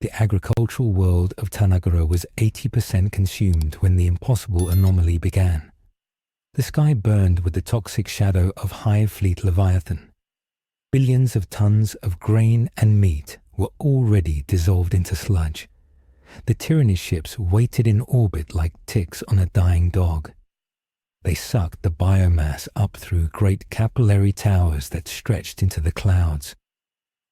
The agricultural world of Tanagara was 80% consumed when the impossible anomaly began. The sky burned with the toxic shadow of Hive Fleet Leviathan. Billions of tons of grain and meat were already dissolved into sludge. The Tyranid ships waited in orbit like ticks on a dying dog. They sucked the biomass up through great capillary towers that stretched into the clouds.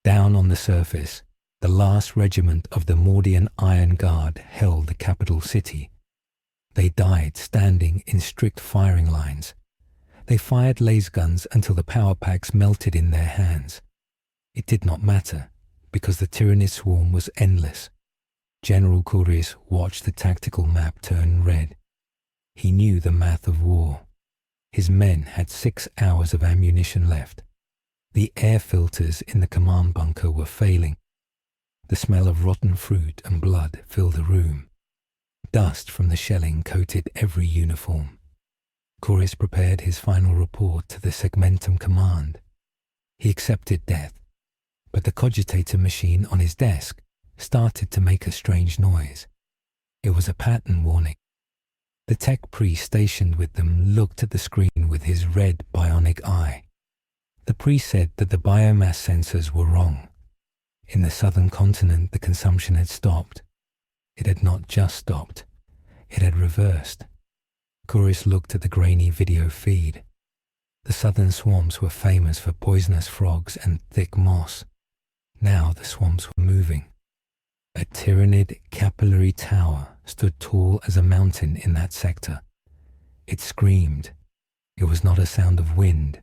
Down on the surface, the last regiment of the Mordian Iron Guard held the capital city. They died standing in strict firing lines. They fired laser guns until the power packs melted in their hands. It did not matter, because the Tyranid swarm was endless. General Kuris watched the tactical map turn red. He knew the math of war. His men had 6 hours of ammunition left. The air filters in the command bunker were failing. The smell of rotten fruit and blood filled the room. Dust from the shelling coated every uniform. Kuris prepared his final report to the Segmentum command. He accepted death, but the cogitator machine on his desk started to make a strange noise. It was a pattern warning. The tech priest stationed with them looked at the screen with his red bionic eye. The priest said that the biomass sensors were wrong. In the southern continent, the consumption had stopped. It had not just stopped. It had reversed. Kuris looked at the grainy video feed. The southern swamps were famous for poisonous frogs and thick moss. Now the swamps were moving. A Tyranid capillary tower stood tall as a mountain in that sector. It screamed. It was not a sound of wind.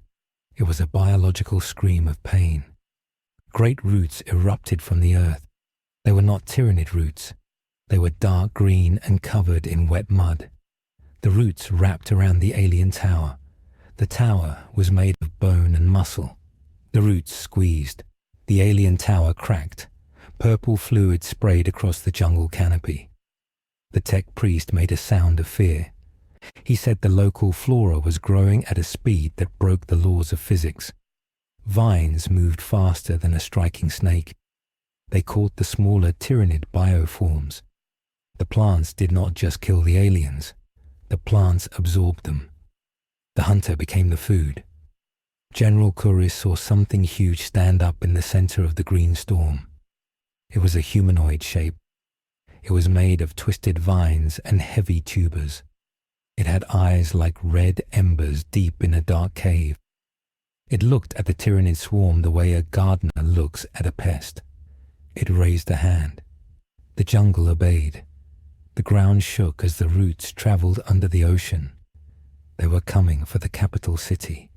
It was a biological scream of pain. Great roots erupted from the earth. They were not Tyranid roots. They were dark green and covered in wet mud. The roots wrapped around the alien tower. The tower was made of bone and muscle. The roots squeezed. The alien tower cracked. Purple fluid sprayed across the jungle canopy. The tech priest made a sound of fear. He said the local flora was growing at a speed that broke the laws of physics. Vines moved faster than a striking snake. They caught the smaller Tyranid bioforms. The plants did not just kill the aliens. The plants absorbed them. The hunter became the food. General Kuris saw something huge stand up in the center of the green storm. It was a humanoid shape. It was made of twisted vines and heavy tubers. It had eyes like red embers deep in a dark cave. It looked at the Tyranid swarm the way a gardener looks at a pest. It raised a hand. The jungle obeyed. The ground shook as the roots traveled under the ocean. They were coming for the capital city.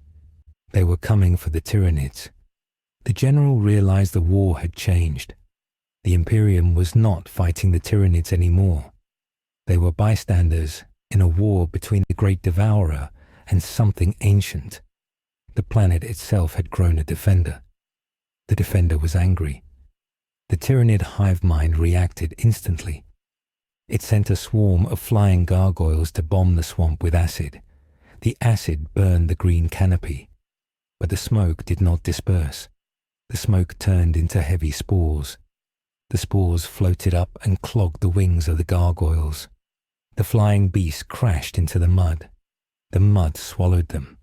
They were coming for the Tyranids. The general realized the war had changed. The Imperium was not fighting the Tyranids anymore. They were bystanders in a war between the Great Devourer and something ancient. The planet itself had grown a defender. The defender was angry. The Tyranid hive mind reacted instantly. It sent a swarm of flying gargoyles to bomb the swamp with acid. The acid burned the green canopy, but the smoke did not disperse. The smoke turned into heavy spores. The spores floated up and clogged the wings of the gargoyles. The flying beasts crashed into the mud. The mud swallowed them.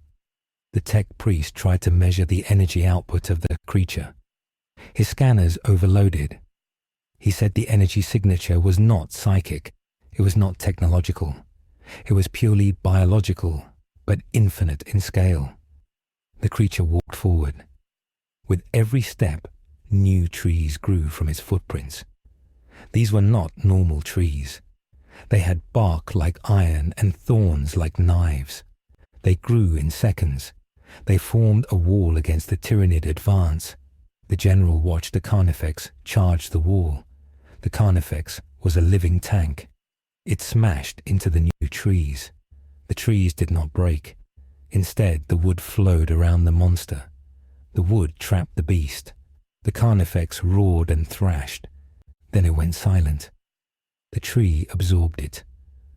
The tech priest tried to measure the energy output of the creature. His scanners overloaded. He said the energy signature was not psychic. It was not technological. It was purely biological, but infinite in scale. The creature walked forward. With every step, new trees grew from its footprints. These were not normal trees. They had bark like iron and thorns like knives. They grew in seconds. They formed a wall against the Tyranid advance. The general watched the Carnifex charge the wall. The Carnifex was a living tank. It smashed into the new trees. The trees did not break. Instead, the wood flowed around the monster. The wood trapped the beast. The Carnifex roared and thrashed. Then it went silent. The tree absorbed it.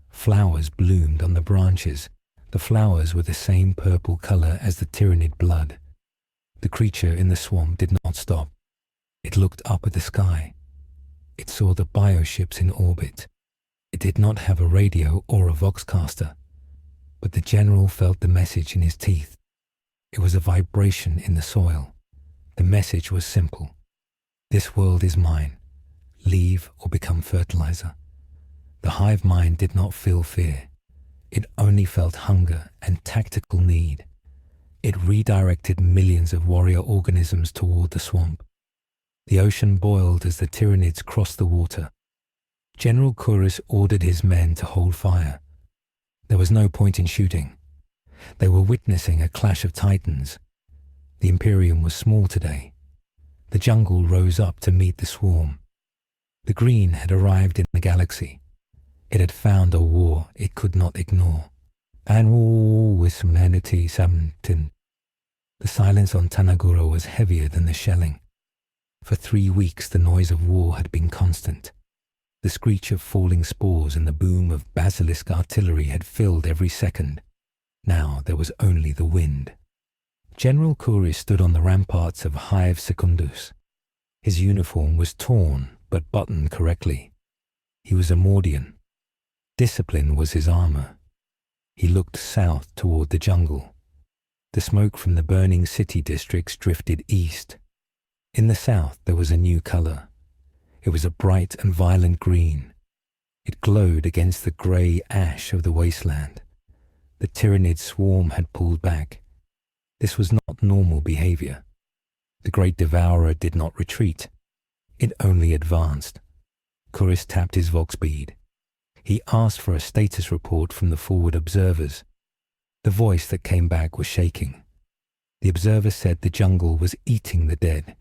Flowers bloomed on the branches. The flowers were the same purple color as the Tyranid blood. The creature in the swamp did not stop. It looked up at the sky. It saw the bioships in orbit. It did not have a radio or a voxcaster, but the general felt the message in his teeth. It was a vibration in the soil. The message was simple. This world is mine. Leave or become fertilizer. The hive mind did not feel fear. It only felt hunger and tactical need. It redirected millions of warrior organisms toward the swamp. The ocean boiled as the Tyranids crossed the water. General Kuris ordered his men to hold fire. There was no point in shooting. They were witnessing a clash of titans. The Imperium was small today. The jungle rose up to meet the swarm. The green had arrived in the galaxy. It had found a war it could not ignore. And with humanity something. The silence on Tanagura was heavier than the shelling. For 3 weeks the noise of war had been constant. The screech of falling spores and the boom of basilisk artillery had filled every second. Now there was only the wind. General Kuris stood on the ramparts of Hive Secundus. His uniform was torn but buttoned correctly. He was a Mordian. Discipline was his armor. He looked south toward the jungle. The smoke from the burning city districts drifted east. In the south there was a new color. It was a bright and violent green. It glowed against the grey ash of the wasteland. The Tyranid swarm had pulled back. This was not normal behavior. The Great Devourer did not retreat. It only advanced. Kuris tapped his vox bead. He asked for a status report from the forward observers. The voice that came back was shaking. The observer said the jungle was eating the dead.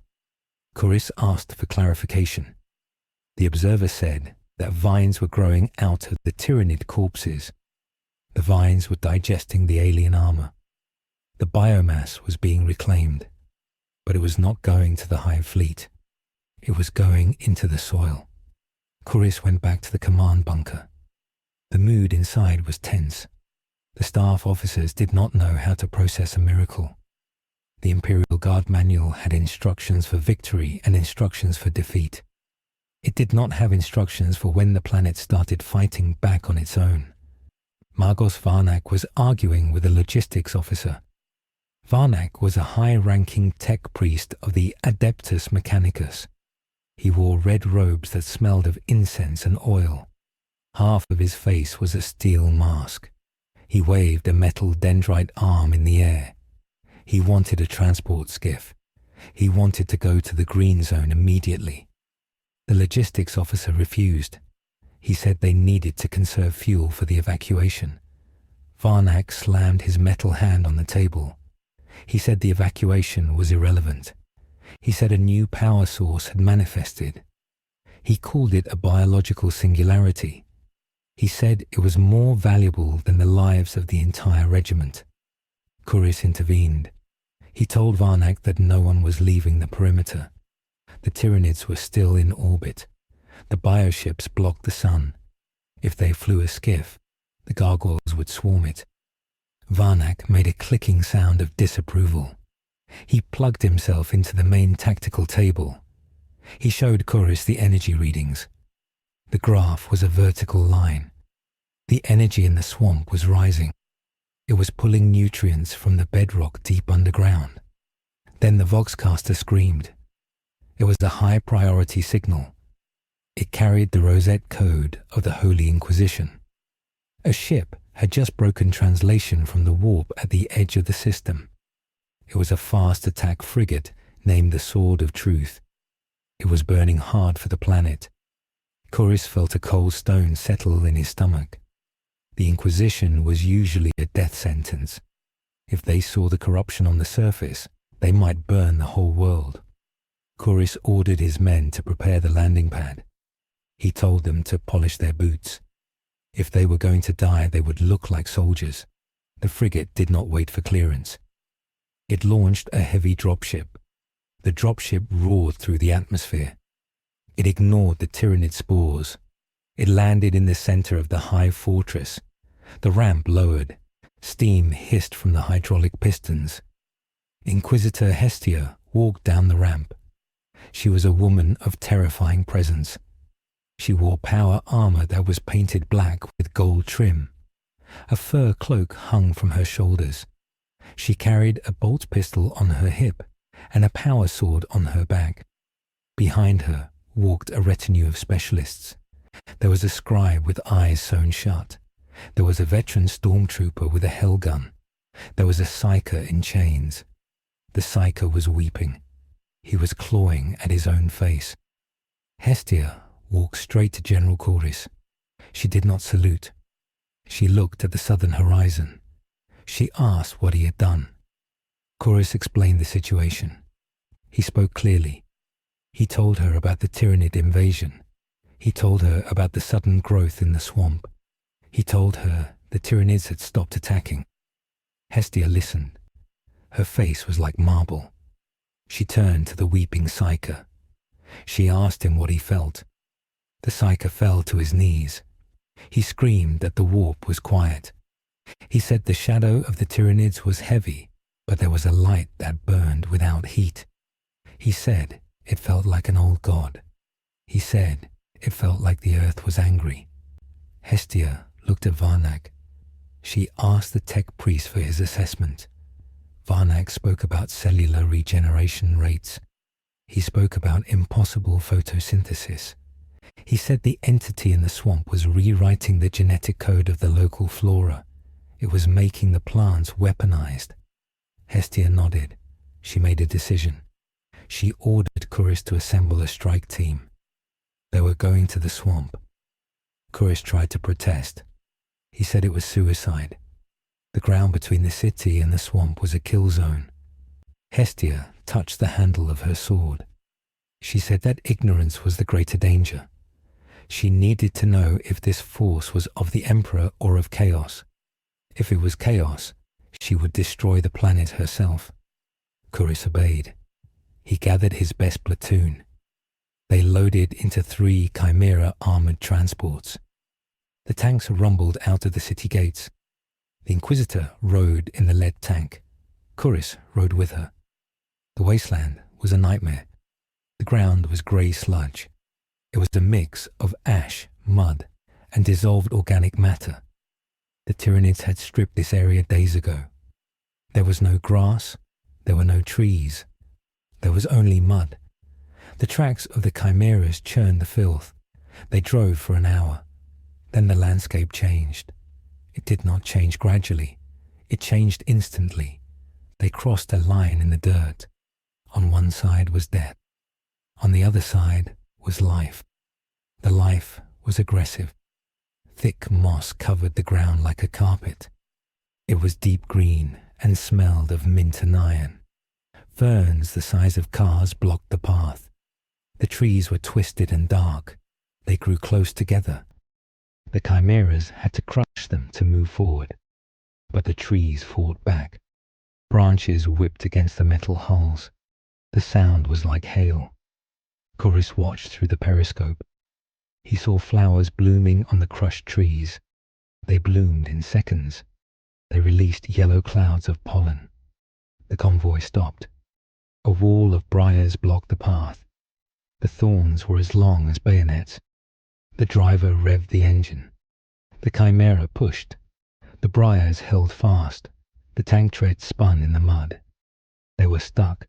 Kuris asked for clarification. The observer said that vines were growing out of the Tyranid corpses. The vines were digesting the alien armor. The biomass was being reclaimed, but it was not going to the Hive Fleet. It was going into the soil. Kuris went back to the command bunker. The mood inside was tense. The staff officers did not know how to process a miracle. The Imperial Guard manual had instructions for victory and instructions for defeat. It did not have instructions for when the planet started fighting back on its own. Margos Varnak was arguing with a logistics officer. Varnak was a high-ranking tech priest of the Adeptus Mechanicus. He wore red robes that smelled of incense and oil. Half of his face was a steel mask. He waved a metal dendrite arm in the air. He wanted a transport skiff. He wanted to go to the green zone immediately. The logistics officer refused. He said they needed to conserve fuel for the evacuation. Varnak slammed his metal hand on the table. He said the evacuation was irrelevant. He said a new power source had manifested. He called it a biological singularity. He said it was more valuable than the lives of the entire regiment. Kuris intervened. He told Varnak that no one was leaving the perimeter. The Tyranids were still in orbit. The bioships blocked the sun. If they flew a skiff, the gargoyles would swarm it. Varnak made a clicking sound of disapproval. He plugged himself into the main tactical table. He showed Kuris the energy readings. The graph was a vertical line. The energy in the swamp was rising. It was pulling nutrients from the bedrock deep underground. Then the voxcaster screamed. It was a high-priority signal. It carried the Rosette code of the Holy Inquisition. A ship had just broken translation from the warp at the edge of the system. It was a fast attack frigate named the Sword of Truth. It was burning hard for the planet. Kuris felt a cold stone settle in his stomach. The Inquisition was usually a death sentence. If they saw the corruption on the surface, they might burn the whole world. Kuris ordered his men to prepare the landing pad. He told them to polish their boots. If they were going to die, they would look like soldiers. The frigate did not wait for clearance. It launched a heavy dropship. The dropship roared through the atmosphere. It ignored the Tyranid spores. It landed in the center of the Hive fortress. The ramp lowered. Steam hissed from the hydraulic pistons. Inquisitor Hestia walked down the ramp. She was a woman of terrifying presence. She wore power armor that was painted black with gold trim. A fur cloak hung from her shoulders. She carried a bolt pistol on her hip and a power sword on her back. Behind her walked a retinue of specialists. There was a scribe with eyes sewn shut. There was a veteran stormtrooper with a hell gun. There was a psyker in chains. The psyker was weeping. He was clawing at his own face. Hestia walked straight to General Chorus. She did not salute. She looked at the southern horizon. She asked what he had done. Chorus explained the situation. He spoke clearly. He told her about the Tyranid invasion. He told her about the sudden growth in the swamp. He told her the Tyranids had stopped attacking. Hestia listened. Her face was like marble. She turned to the weeping psyker. She asked him what he felt. The psyker fell to his knees. He screamed that the warp was quiet. He said the shadow of the Tyranids was heavy, but there was a light that burned without heat. He said it felt like an old god. He said it felt like the earth was angry. Hestia looked at Varnak. She asked the tech priest for his assessment. Varnak spoke about cellular regeneration rates. He spoke about impossible photosynthesis. He said the entity in the swamp was rewriting the genetic code of the local flora. It was making the plants weaponized. Hestia nodded. She made a decision. She ordered Chorus to assemble a strike team. They were going to the swamp. Chorus tried to protest. He said it was suicide. The ground between the city and the swamp was a kill zone. Hestia touched the handle of her sword. She said that ignorance was the greater danger. She needed to know if this force was of the Emperor or of chaos. If it was chaos, she would destroy the planet herself. Chorus obeyed. He gathered his best platoon. They loaded into 3 Chimera armored transports. The tanks rumbled out of the city gates. The Inquisitor rode in the lead tank. Chorus rode with her. The wasteland was a nightmare. The ground was grey sludge. It was a mix of ash, mud, and dissolved organic matter. The Tyranids had stripped this area days ago. There was no grass. There were no trees. There was only mud. The tracks of the chimeras churned the filth. They drove for an hour. Then the landscape changed. It did not change gradually. It changed instantly. They crossed a line in the dirt. On one side was death. On the other side was life. The life was aggressive. Thick moss covered the ground like a carpet. It was deep green and smelled of mint and iron. Ferns the size of cars blocked the path. The trees were twisted and dark. They grew close together. The chimeras had to crush them to move forward. But the trees fought back. Branches whipped against the metal hulls. The sound was like hail. Chorus watched through the periscope. He saw flowers blooming on the crushed trees. They bloomed in seconds. They released yellow clouds of pollen. The convoy stopped. A wall of briars blocked the path. The thorns were as long as bayonets. The driver revved the engine. The chimera pushed. The briars held fast. The tank tread spun in the mud. They were stuck.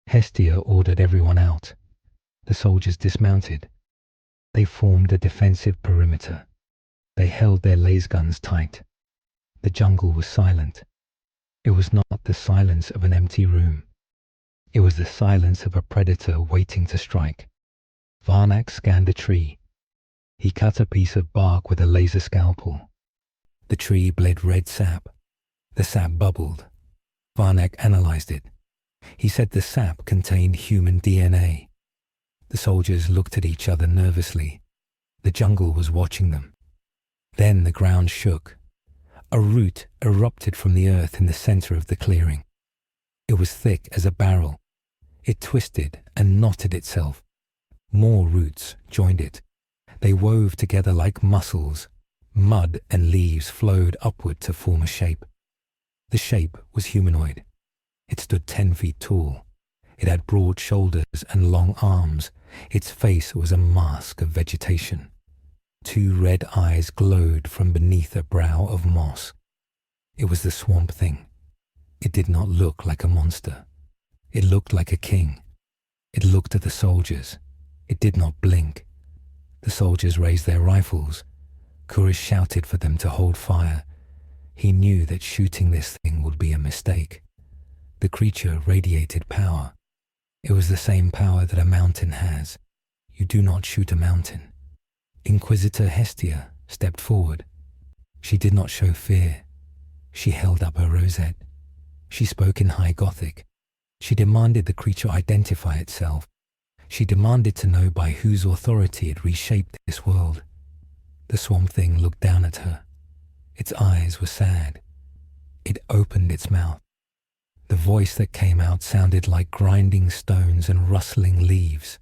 Hestia ordered everyone out. The soldiers dismounted. They formed a defensive perimeter. They held their laser guns tight. The jungle was silent. It was not the silence of an empty room. It was the silence of a predator waiting to strike. Varnak scanned a tree. He cut a piece of bark with a laser scalpel. The tree bled red sap. The sap bubbled. Varnak analyzed it. He said the sap contained human DNA. The soldiers looked at each other nervously. The jungle was watching them. Then the ground shook. A root erupted from the earth in the center of the clearing. It was thick as a barrel. It twisted and knotted itself. More roots joined it. They wove together like muscles. Mud and leaves flowed upward to form a shape. The shape was humanoid. It stood 10 feet tall. It had broad shoulders and long arms, Its face was a mask of vegetation. 2 red eyes glowed from beneath a brow of moss. It was the Swamp Thing. It did not look like a monster. It looked like a king. It looked at the soldiers. It did not blink. The soldiers raised their rifles. Kurish shouted for them to hold fire. He knew that shooting this thing would be a mistake. The creature radiated power. It was the same power that a mountain has. You do not shoot a mountain. Inquisitor Hestia stepped forward. She did not show fear. She held up her rosette. She spoke in High Gothic. She demanded the creature identify itself. She demanded to know by whose authority it reshaped this world. The Swamp Thing looked down at her. Its eyes were sad. It opened its mouth. The voice that came out sounded like grinding stones and rustling leaves.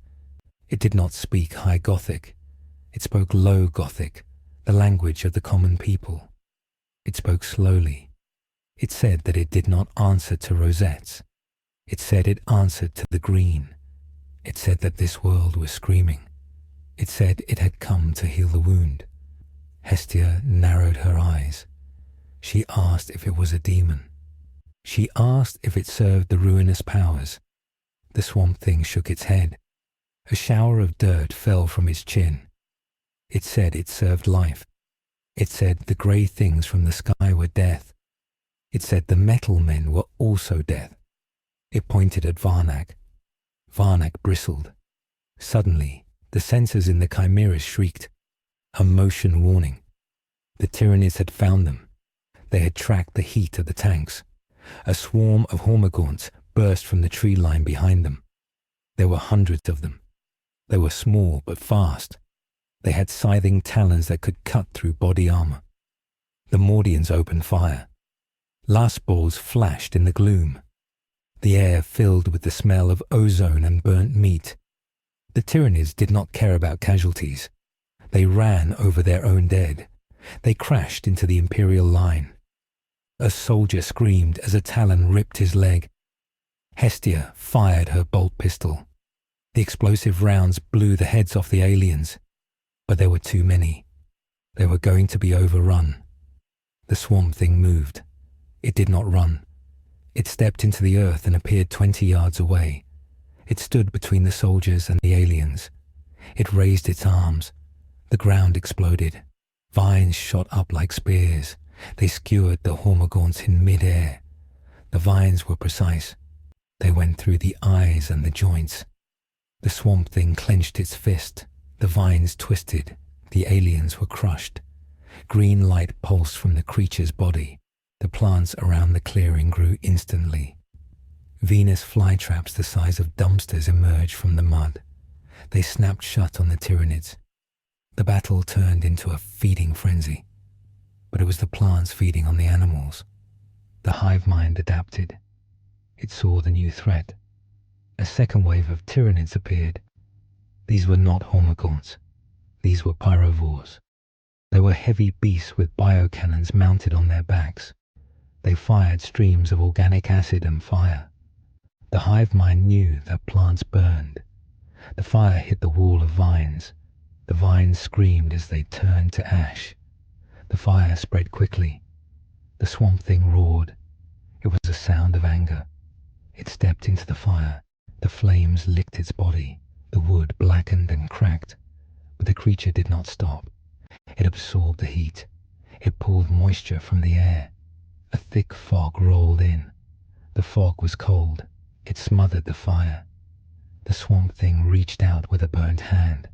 It did not speak High Gothic. It spoke Low Gothic, the language of the common people. It spoke slowly. It said that it did not answer to rosettes. It said it answered to the green. It said that this world was screaming. It said it had come to heal the wound. Hestia narrowed her eyes. She asked if it was a demon. She asked if it served the ruinous powers. The Swamp Thing shook its head. A shower of dirt fell from its chin. It said it served life. It said the grey things from the sky were death. It said the metal men were also death. It pointed at Varnak. Varnak bristled. Suddenly, the sensors in the chimeras shrieked. A motion warning. The Tyranids had found them. They had tracked the heat of the tanks. A swarm of hormagaunts burst from the tree line behind them. There were hundreds of them. They were small but fast. They had scything talons that could cut through body armor. The Mordians opened fire. Last balls flashed in the gloom. The air filled with the smell of ozone and burnt meat. The Tyranids did not care about casualties. They ran over their own dead. They crashed into the Imperial line. A soldier screamed as a talon ripped his leg. Hestia fired her bolt pistol. The explosive rounds blew the heads off the aliens. But there were too many. They were going to be overrun. The Swamp Thing moved. It did not run. It stepped into the earth and appeared 20 yards away. It stood between the soldiers and the aliens. It raised its arms. The ground exploded. Vines shot up like spears. They skewered the hormagaunts in mid-air. The vines were precise. They went through the eyes and the joints. The Swamp Thing clenched its fist. The vines twisted. The aliens were crushed. Green light pulsed from the creature's body. The plants around the clearing grew instantly. Venus flytraps the size of dumpsters emerged from the mud. They snapped shut on the Tyranids. The battle turned into a feeding frenzy. But it was the plants feeding on the animals. The hive mind adapted. It saw the new threat. A second wave of Tyranids appeared. These were not hormagaunts. These were pyrovores. They were heavy beasts with biocannons mounted on their backs. They fired streams of organic acid and fire. The hive mind knew that plants burned. The fire hit the wall of vines. The vines screamed as they turned to ash. The fire spread quickly. The Swamp Thing roared. It was a sound of anger. It stepped into the fire. The flames licked its body. The wood blackened and cracked. But the creature did not stop. It absorbed the heat. It pulled moisture from the air. A thick fog rolled in. The fog was cold. It smothered the fire. The Swamp Thing reached out with a burnt hand.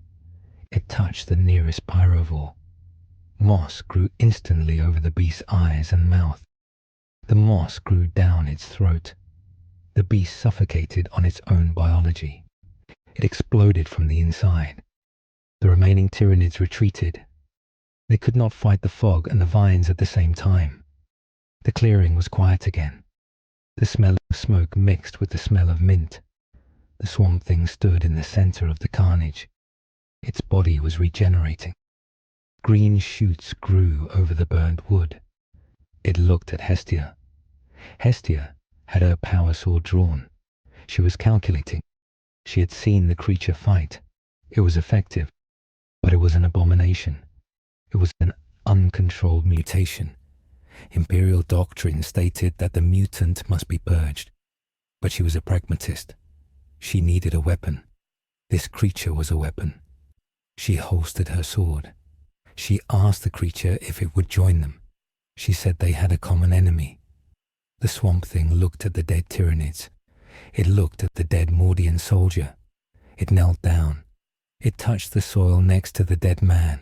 It touched the nearest pyrovore. Moss grew instantly over the beast's eyes and mouth. The moss grew down its throat. The beast suffocated on its own biology. It exploded from the inside. The remaining Tyranids retreated. They could not fight the fog and the vines at the same time. The clearing was quiet again. The smell of smoke mixed with the smell of mint. The Swamp Thing stood in the center of the carnage. Its body was regenerating. Green shoots grew over the burnt wood. It looked at Hestia. Hestia had her power sword drawn. She was calculating. She had seen the creature fight. It was effective, but it was an abomination. It was an uncontrolled mutation. Imperial doctrine stated that the mutant must be purged, but she was a pragmatist. She needed a weapon. This creature was a weapon. She holstered her sword. She asked the creature if it would join them. She said they had a common enemy. The swamp thing looked at the dead Tyranids. It looked at the dead Mordian soldier. It knelt down. It touched the soil next to the dead man.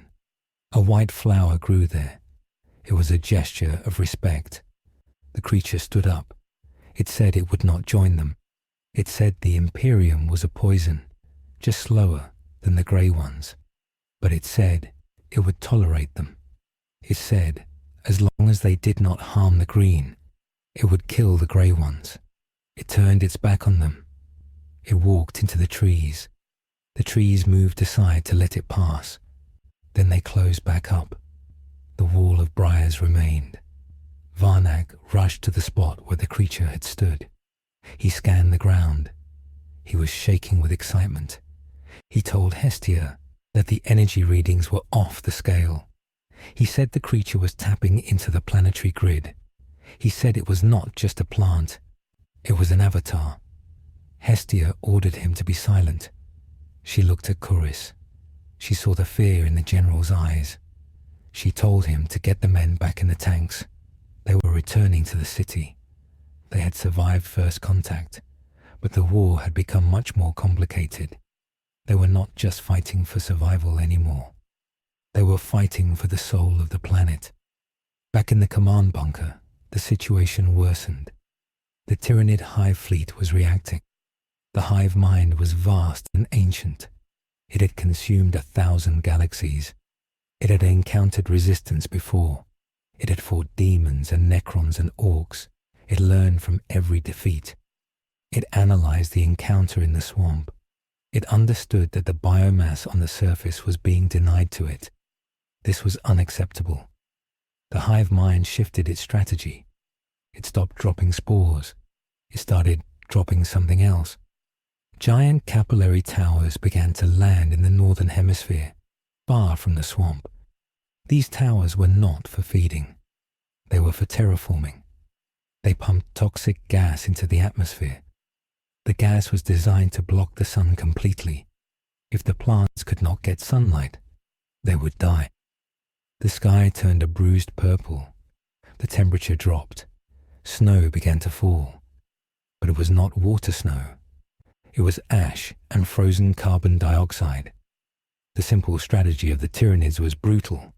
A white flower grew there. It was a gesture of respect. The creature stood up. It said it would not join them. It said the Imperium was a poison, just slower than the grey ones. But it said it would tolerate them. It said as long as they did not harm the green, it would kill the grey ones. It turned its back on them. It walked into the trees. The trees moved aside to let it pass. Then they closed back up. The wall of briars remained. Varnag rushed to the spot where the creature had stood. He scanned the ground. He was shaking with excitement. He told Hestia that the energy readings were off the scale. He said the creature was tapping into the planetary grid. He said it was not just a plant. It was an avatar. Hestia ordered him to be silent. She looked at Kuris. She saw the fear in the general's eyes. She told him to get the men back in the tanks. They were returning to the city. They had survived first contact, but the war had become much more complicated. They were not just fighting for survival anymore. They were fighting for the soul of the planet. Back in the command bunker, the situation worsened. The Tyranid Hive Fleet was reacting. The Hive mind was vast and ancient. It had consumed 1,000 galaxies. It had encountered resistance before. It had fought demons and necrons and orcs. It learned from every defeat. It analyzed the encounter in the swamp. It understood that the biomass on the surface was being denied to it. This was unacceptable. The hive mind shifted its strategy. It stopped dropping spores. It started dropping something else. Giant capillary towers began to land in the northern hemisphere, far from the swamp. These towers were not for feeding. They were for terraforming. They pumped toxic gas into the atmosphere. The gas was designed to block the sun completely. If the plants could not get sunlight, they would die. The sky turned a bruised purple. The temperature dropped. Snow began to fall. But it was not water snow. It was ash and frozen carbon dioxide. The simple strategy of the Tyranids was brutal.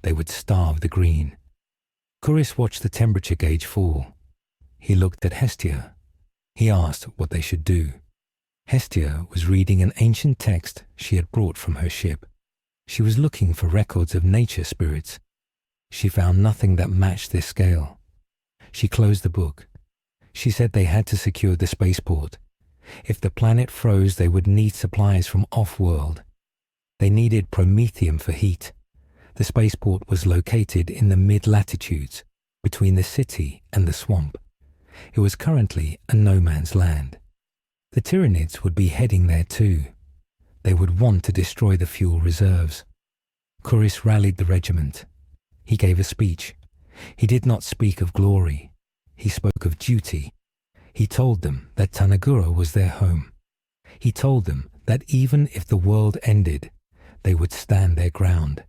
They would starve the green. Kuris watched the temperature gauge fall. He looked at Hestia. He asked what they should do. Hestia was reading an ancient text she had brought from her ship. She was looking for records of nature spirits. She found nothing that matched this scale. She closed the book. She said they had to secure the spaceport. If the planet froze, they would need supplies from off-world. They needed promethium for heat. The spaceport was located in the mid-latitudes, between the city and the swamp. It was currently a no-man's land. The Tyranids would be heading there too. They would want to destroy the fuel reserves. Kuris rallied the regiment. He gave a speech. He did not speak of glory. He spoke of duty. He told them that Tanagura was their home. He told them that even if the world ended, they would stand their ground.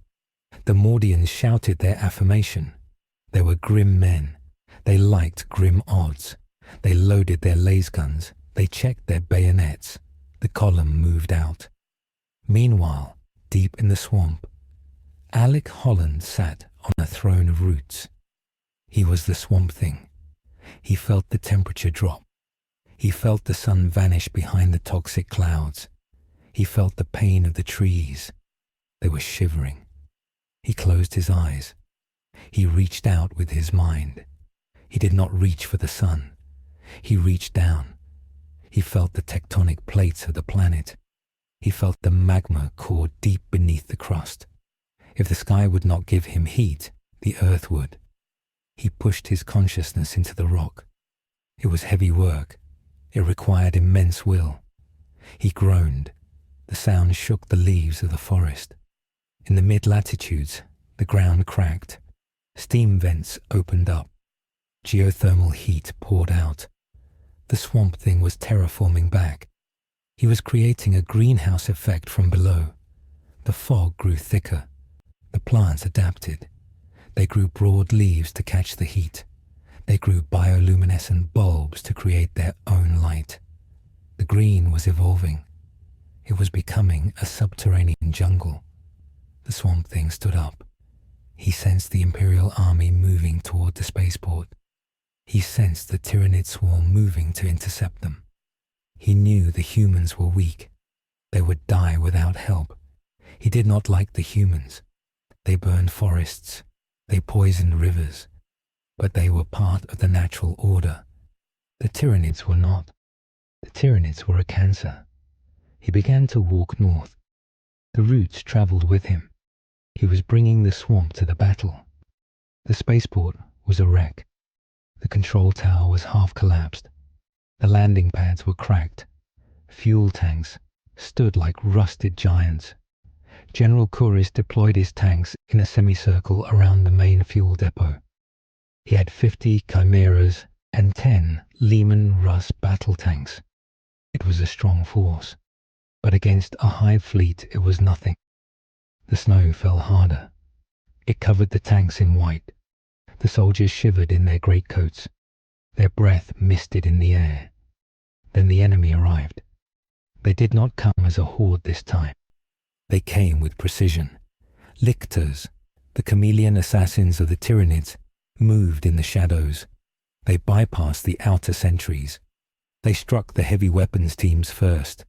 The Mordians shouted their affirmation. They were grim men. They liked grim odds. They loaded their lasguns. They checked their bayonets. The column moved out. Meanwhile, deep in the swamp, Alec Holland sat on a throne of roots. He was the swamp thing. He felt the temperature drop. He felt the sun vanish behind the toxic clouds. He felt the pain of the trees. They were shivering. He closed his eyes. He reached out with his mind. He did not reach for the sun. He reached down. He felt the tectonic plates of the planet. He felt the magma core deep beneath the crust. If the sky would not give him heat, the earth would. He pushed his consciousness into the rock. It was heavy work. It required immense will. He groaned. The sound shook the leaves of the forest. In the mid-latitudes, the ground cracked. Steam vents opened up. Geothermal heat poured out. The swamp thing was terraforming back. He was creating a greenhouse effect from below. The fog grew thicker. The plants adapted. They grew broad leaves to catch the heat. They grew bioluminescent bulbs to create their own light. The green was evolving. It was becoming a subterranean jungle. The swamp thing stood up. He sensed the Imperial army moving toward the spaceport. He sensed the Tyranid swarm moving to intercept them. He knew the humans were weak. They would die without help. He did not like the humans. They burned forests. They poisoned rivers. But they were part of the natural order. The Tyranids were not. The Tyranids were a cancer. He began to walk north. The roots traveled with him. He was bringing the swamp to the battle. The spaceport was a wreck. The control tower was half collapsed. The landing pads were cracked. Fuel tanks stood like rusted giants. General Kouris deployed his tanks in a semicircle around the main fuel depot. He had 50 Chimeras and 10 Lehman Russ battle tanks. It was a strong force, but against a Hive fleet it was nothing. The snow fell harder. It covered the tanks in white. The soldiers shivered in their greatcoats. Their breath misted in the air. Then the enemy arrived. They did not come as a horde this time. They came with precision. Lictors, the chameleon assassins of the Tyranids, moved in the shadows. They bypassed the outer sentries. They struck the heavy weapons teams first.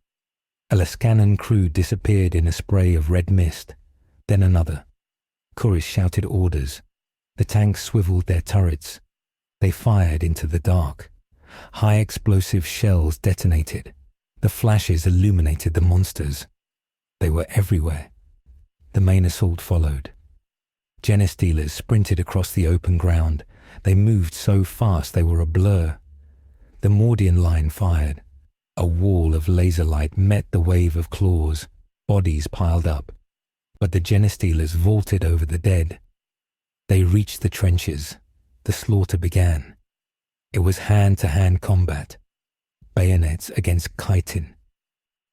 A Lascanon crew disappeared in a spray of red mist. Then another. Kouris shouted orders. The tanks swiveled their turrets. They fired into the dark. High explosive shells detonated. The flashes illuminated the monsters. They were everywhere. The main assault followed. Genestealers sprinted across the open ground. They moved so fast they were a blur. The Mordian line fired. A wall of laser light met the wave of claws. Bodies piled up. But the Genestealers vaulted over the dead. They reached the trenches. The slaughter began. It was hand-to-hand combat. Bayonets against chitin.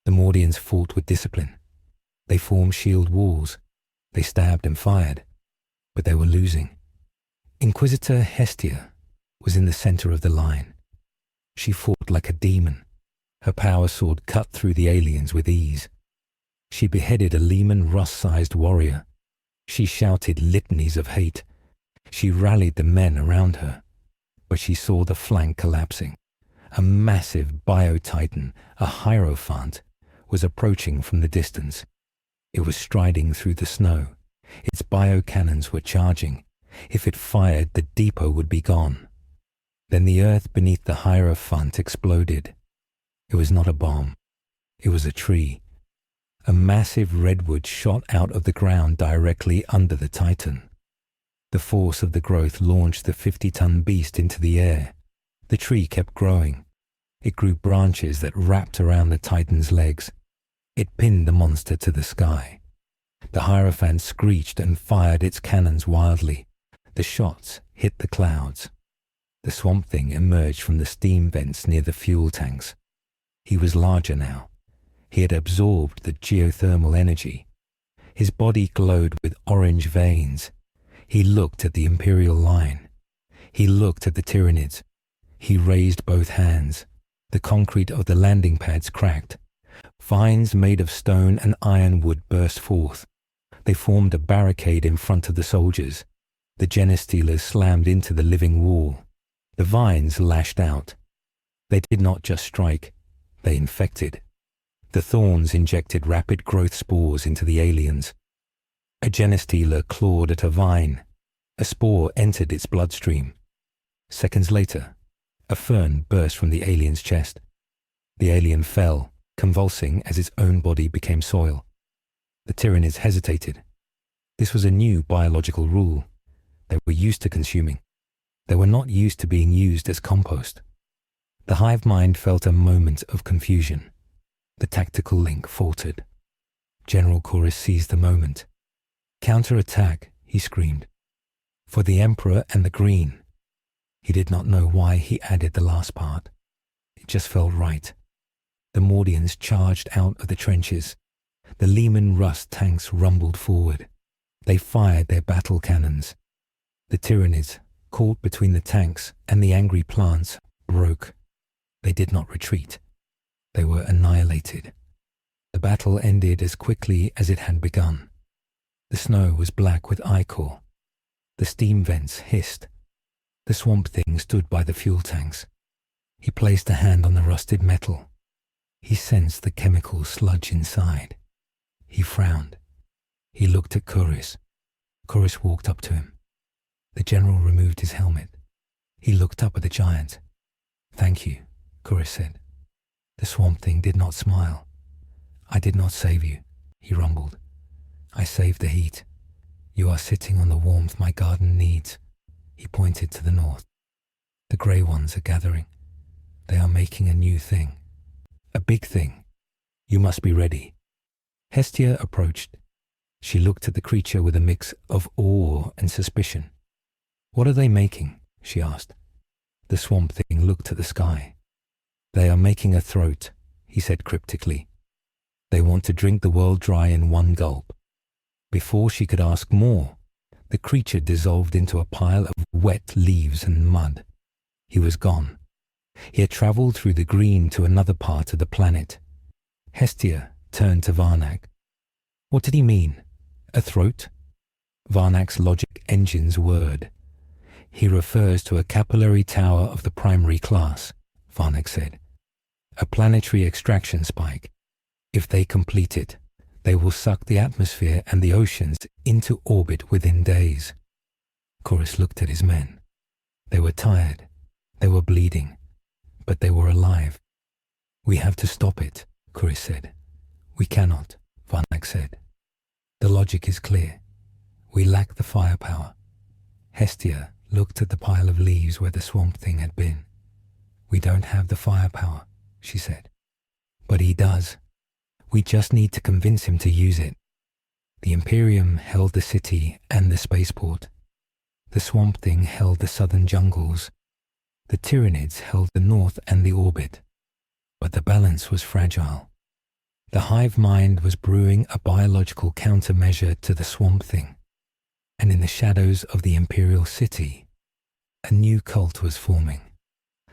The Mordians fought with discipline. They formed shield walls. They stabbed and fired. But they were losing. Inquisitor Hestia was in the center of the line. She fought like a demon. Her power sword cut through the aliens with ease. She beheaded a Lehman Russ-sized warrior. She shouted litanies of hate. She rallied the men around her. But she saw the flank collapsing. A massive bio-titan, a hierophant, was approaching from the distance. It was striding through the snow. Its bio-cannons were charging. If it fired, the depot would be gone. Then the earth beneath the hierophant exploded. It was not a bomb. It was a tree. A massive redwood shot out of the ground directly under the Titan. The force of the growth launched the 50-ton beast into the air. The tree kept growing. It grew branches that wrapped around the Titan's legs. It pinned the monster to the sky. The Hierophant screeched and fired its cannons wildly. The shots hit the clouds. The Swamp Thing emerged from the steam vents near the fuel tanks. He was larger now. He had absorbed the geothermal energy. His body glowed with orange veins. He looked at the Imperial line. He looked at the Tyranids. He raised both hands. The concrete of the landing pads cracked. Vines made of stone and ironwood burst forth. They formed a barricade in front of the soldiers. The Genestealers slammed into the living wall. The vines lashed out. They did not just strike, they infected. The thorns injected rapid growth spores into the aliens. A Genestealer clawed at a vine. A spore entered its bloodstream. Seconds later, a fern burst from the alien's chest. The alien fell, convulsing as its own body became soil. The Tyranids hesitated. This was a new biological rule. They were used to consuming. They were not used to being used as compost. The hive mind felt a moment of confusion. The tactical link faltered. General Chorus seized the moment. "Counter-attack," he screamed. "For the Emperor and the Green." He did not know why he added the last part. It just felt right. The Mordians charged out of the trenches. The Leman Russ tanks rumbled forward. They fired their battle cannons. The Tyranids, caught between the tanks and the angry plants, broke. They did not retreat. They were annihilated. The battle ended as quickly as it had begun. The snow was black with ichor. The steam vents hissed. The swamp thing stood by the fuel tanks. He placed a hand on the rusted metal. He sensed the chemical sludge inside. He frowned. He looked at Chorus. Chorus walked up to him. The general removed his helmet. He looked up at the giant. "Thank you," Chorus said. The swamp thing did not smile. "I did not save you," he rumbled. "I saved the heat. You are sitting on the warmth my garden needs." He pointed to the north. "The grey ones are gathering. They are making a new thing. A big thing. You must be ready." Hestia approached. She looked at the creature with a mix of awe and suspicion. "What are they making?" she asked. The swamp thing looked at the sky. "They are making a throat," he said cryptically. "They want to drink the world dry in one gulp." Before she could ask more, the creature dissolved into a pile of wet leaves and mud. He was gone. He had travelled through the green to another part of the planet. Hestia turned to Varnak. "What did he mean? A throat?" Varnak's logic engines whirred. "He refers to a capillary tower of the primary class," Varnak said. "A planetary extraction spike. If they complete it, they will suck the atmosphere and the oceans into orbit within days." Chorus looked at his men. They were tired. They were bleeding. But they were alive. "We have to stop it," Chorus said. "We cannot," Varnak said. "The logic is clear. We lack the firepower." Hestia looked at the pile of leaves where the swamp thing had been. "We don't have the firepower," she said. "But he does. We just need to convince him to use it." The Imperium held the city and the spaceport. The swamp thing held the southern jungles. The Tyranids held the north and the orbit. But the balance was fragile. The hive mind was brewing a biological countermeasure to the swamp thing. And in the shadows of the Imperial city, a new cult was forming.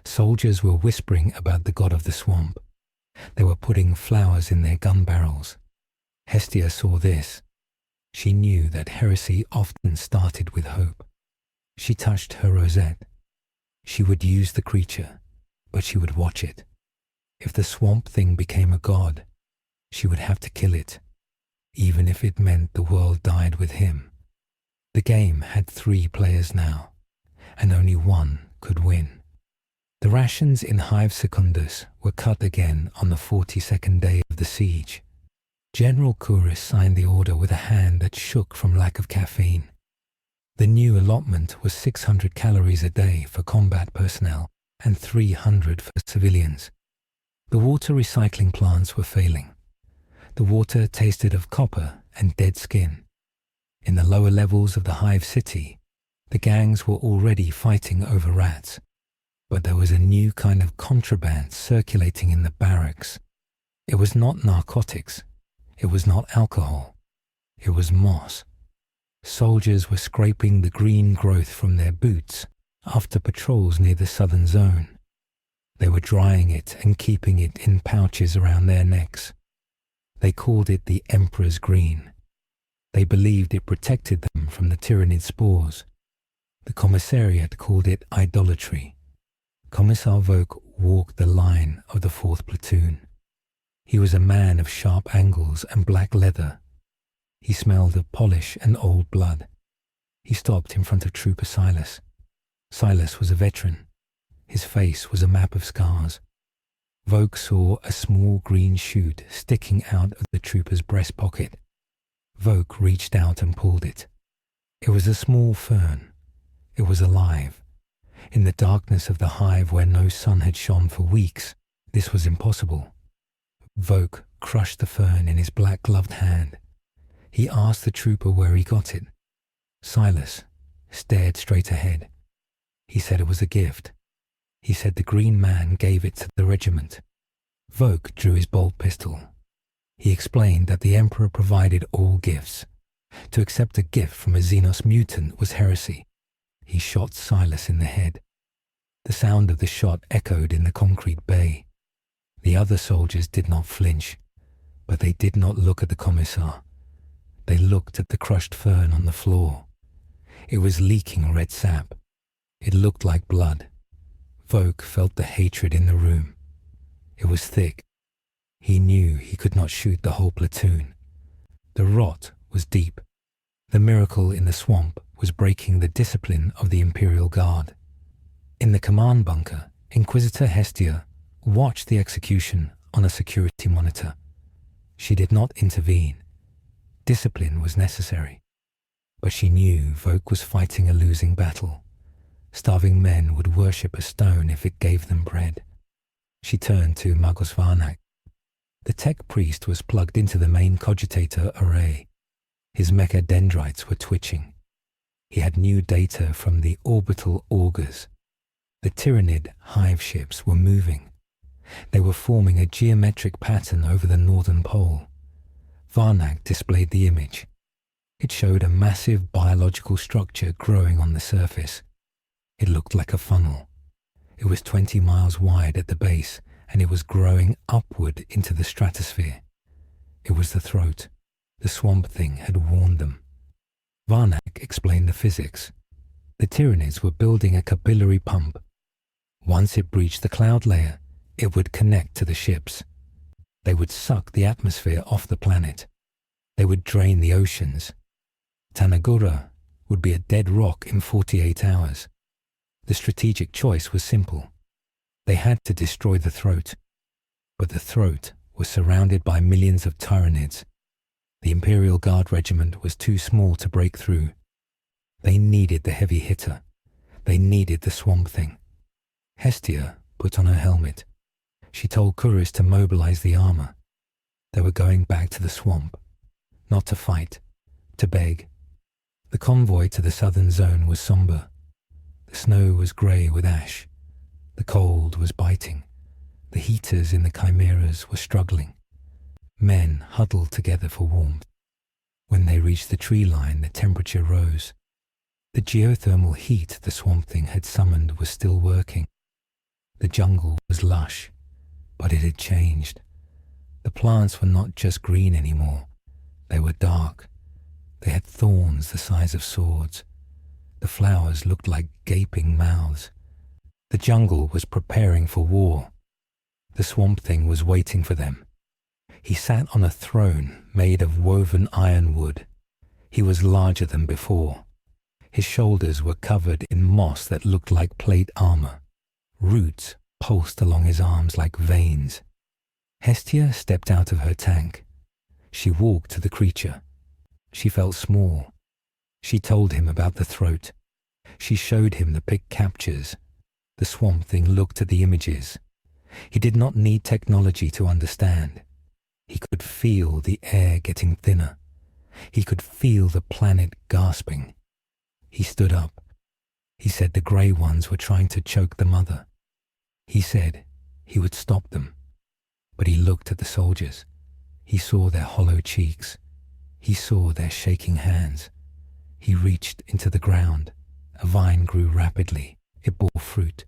Soldiers were whispering about the god of the swamp. They were putting flowers in their gun barrels. Hestia saw this. She knew that heresy often started with hope. She touched her rosette. She would use the creature, but she would watch it. If the swamp thing became a god, she would have to kill it, even if it meant the world died with him. The game had 3 players now, and only one could win. The rations in Hive Secundus were cut again on the 42nd day of the siege. General Chorus signed the order with a hand that shook from lack of caffeine. The new allotment was 600 calories a day for combat personnel and 300 for civilians. The water recycling plants were failing. The water tasted of copper and dead skin. In the lower levels of the Hive city, the gangs were already fighting over rats. But there was a new kind of contraband circulating in the barracks. It was not narcotics. It was not alcohol. It was moss. Soldiers were scraping the green growth from their boots after patrols near the southern zone. They were drying it and keeping it in pouches around their necks. They called it the Emperor's Green. They believed it protected them from the Tyranid spores. The commissariat called it idolatry. Commissar Vogue walked the line of the 4th platoon. He was a man of sharp angles and black leather. He smelled of polish and old blood. He stopped in front of Trooper Silas. Silas was a veteran. His face was a map of scars. Vogue saw a small green shoot sticking out of the trooper's breast pocket. Vogue reached out and pulled it. It was a small fern. It was alive. In the darkness of the hive where no sun had shone for weeks, this was impossible. Voke crushed the fern in his black-gloved hand. He asked the trooper where he got it. Silas stared straight ahead. He said it was a gift. He said the green man gave it to the regiment. Voke drew his bolt pistol. He explained that the Emperor provided all gifts. To accept a gift from a Xenos mutant was heresy. He shot Silas in the head. The sound of the shot echoed in the concrete bay. The other soldiers did not flinch, but they did not look at the commissar. They looked at the crushed fern on the floor. It was leaking red sap. It looked like blood. Voke felt the hatred in the room. It was thick. He knew he could not shoot the whole platoon. The rot was deep. The miracle in the swamp was breaking the discipline of the Imperial Guard. In the command bunker, Inquisitor Hestia watched the execution on a security monitor. She did not intervene. Discipline was necessary. But she knew Voke was fighting a losing battle. Starving men would worship a stone if it gave them bread. She turned to Magos Varnak. The tech priest was plugged into the main cogitator array. His mecha dendrites were twitching. He had new data from the orbital augers. The Tyranid hive ships were moving. They were forming a geometric pattern over the northern pole. Varnak displayed the image. It showed a massive biological structure growing on the surface. It looked like a funnel. It was 20 miles wide at the base, and it was growing upward into the stratosphere. It was the throat. The swamp thing had warned them. Varnak explained the physics. The Tyranids were building a capillary pump. Once it breached the cloud layer, it would connect to the ships. They would suck the atmosphere off the planet. They would drain the oceans. Tanagura would be a dead rock in 48 hours. The strategic choice was simple. They had to destroy the throat. But the throat was surrounded by millions of Tyranids. The Imperial Guard regiment was too small to break through. They needed the heavy hitter. They needed the swamp thing. Hestia put on her helmet. She told Kuris to mobilize the armor. They were going back to the swamp. Not to fight, to beg. The convoy to the southern zone was somber. The snow was grey with ash. The cold was biting. The heaters in the chimeras were struggling. Men huddled together for warmth. When they reached the tree line, the temperature rose. The geothermal heat the swamp thing had summoned was still working. The jungle was lush, but it had changed. The plants were not just green anymore. They were dark. They had thorns the size of swords. The flowers looked like gaping mouths. The jungle was preparing for war. The swamp thing was waiting for them. He sat on a throne made of woven ironwood. He was larger than before. His shoulders were covered in moss that looked like plate armor. Roots pulsed along his arms like veins. Hestia stepped out of her tank. She walked to the creature. She felt small. She told him about the throat. She showed him the pick captures. The swamp thing looked at the images. He did not need technology to understand. He could feel the air getting thinner. He could feel the planet gasping. He stood up. He said the grey ones were trying to choke the mother. He said he would stop them. But he looked at the soldiers. He saw their hollow cheeks. He saw their shaking hands. He reached into the ground. A vine grew rapidly. It bore fruit.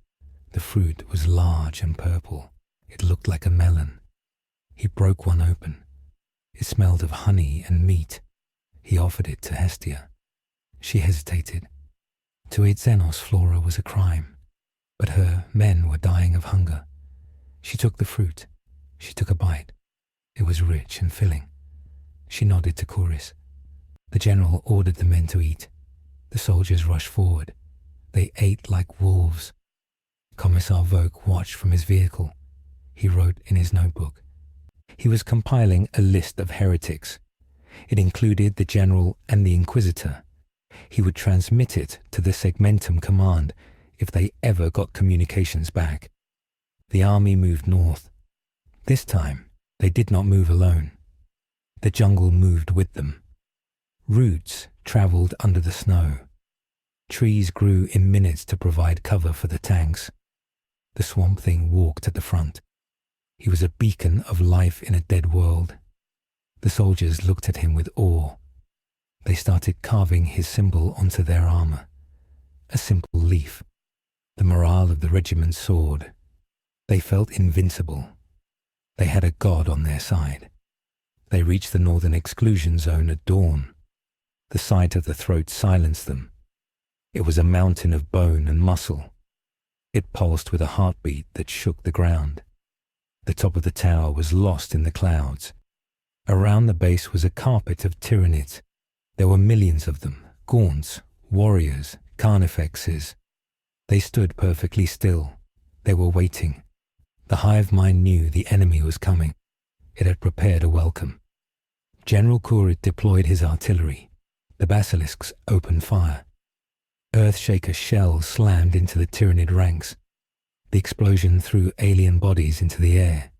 The fruit was large and purple. It looked like a melon. He broke one open. It smelled of honey and meat. He offered it to Hestia. She hesitated. To eat Xenos flora was a crime, but her men were dying of hunger. She took the fruit. She took a bite. It was rich and filling. She nodded to Kuris. The general ordered the men to eat. The soldiers rushed forward. They ate like wolves. Commissar Voke watched from his vehicle. He wrote in his notebook. He was compiling a list of heretics. It included the general and the inquisitor. He would transmit it to the Segmentum command if they ever got communications back. The army moved north. This time, They did not move alone. The jungle moved with them. Roots traveled under the snow. Trees grew in minutes to provide cover for the tanks. The Swamp Thing walked at the front. He was a beacon of life in a dead world. The soldiers looked at him with awe. They started carving his symbol onto their armor. A simple leaf. The morale of the regiment soared. They felt invincible. They had a god on their side. They reached the northern exclusion zone at dawn. The sight of the throat silenced them. It was a mountain of bone and muscle. It pulsed with a heartbeat that shook the ground. The top of the tower was lost in the clouds. Around the base was a carpet of Tyranids. There were millions of them, gaunts, warriors, carnifexes. They stood perfectly still. They were waiting. The hive mind knew the enemy was coming. It had prepared a welcome. General Kurit deployed his artillery. The basilisks opened fire. Earthshaker shells slammed into the Tyranid ranks. The explosion threw alien bodies into the air.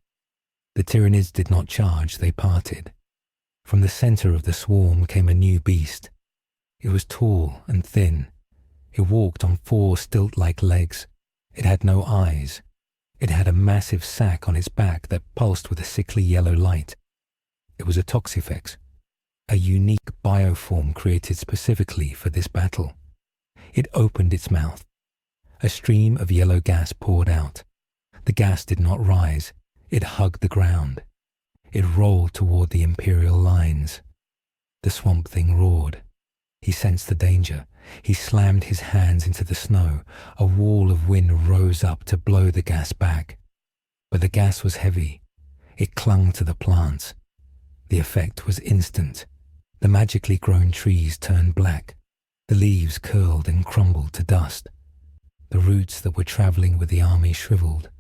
The Tyranids did not charge, they parted. From the center of the swarm came a new beast. It was tall and thin. It walked on 4 stilt-like legs. It had no eyes. It had a massive sac on its back that pulsed with a sickly yellow light. It was a toxifex, a unique bioform created specifically for this battle. It opened its mouth. A stream of yellow gas poured out. The gas did not rise. It hugged the ground. It rolled toward the Imperial lines. The Swamp Thing roared. He sensed the danger. He slammed his hands into the snow. A wall of wind rose up to blow the gas back. But the gas was heavy. It clung to the plants. The effect was instant. The magically grown trees turned black. The leaves curled and crumbled to dust. The roots that were traveling with the army shriveled.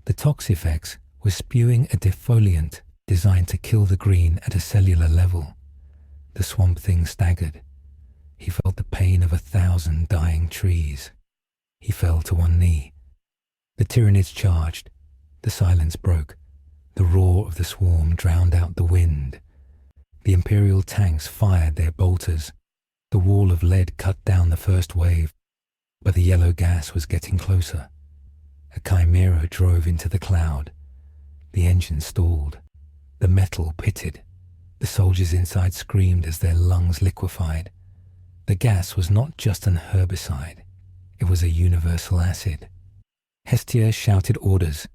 The toxifex was spewing a defoliant designed to kill the green at a cellular level. The Swamp Thing staggered. He felt the pain of 1,000 dying trees. He fell to one knee. The Tyranids charged. The silence broke. The roar of the swarm drowned out the wind. The Imperial tanks fired their bolters. The wall of lead cut down the first wave, but the yellow gas was getting closer. A chimera drove into the cloud. The engine stalled. The metal pitted. The soldiers inside screamed as their lungs liquefied. The gas was not just an herbicide. It was a universal acid. Hestia shouted orders.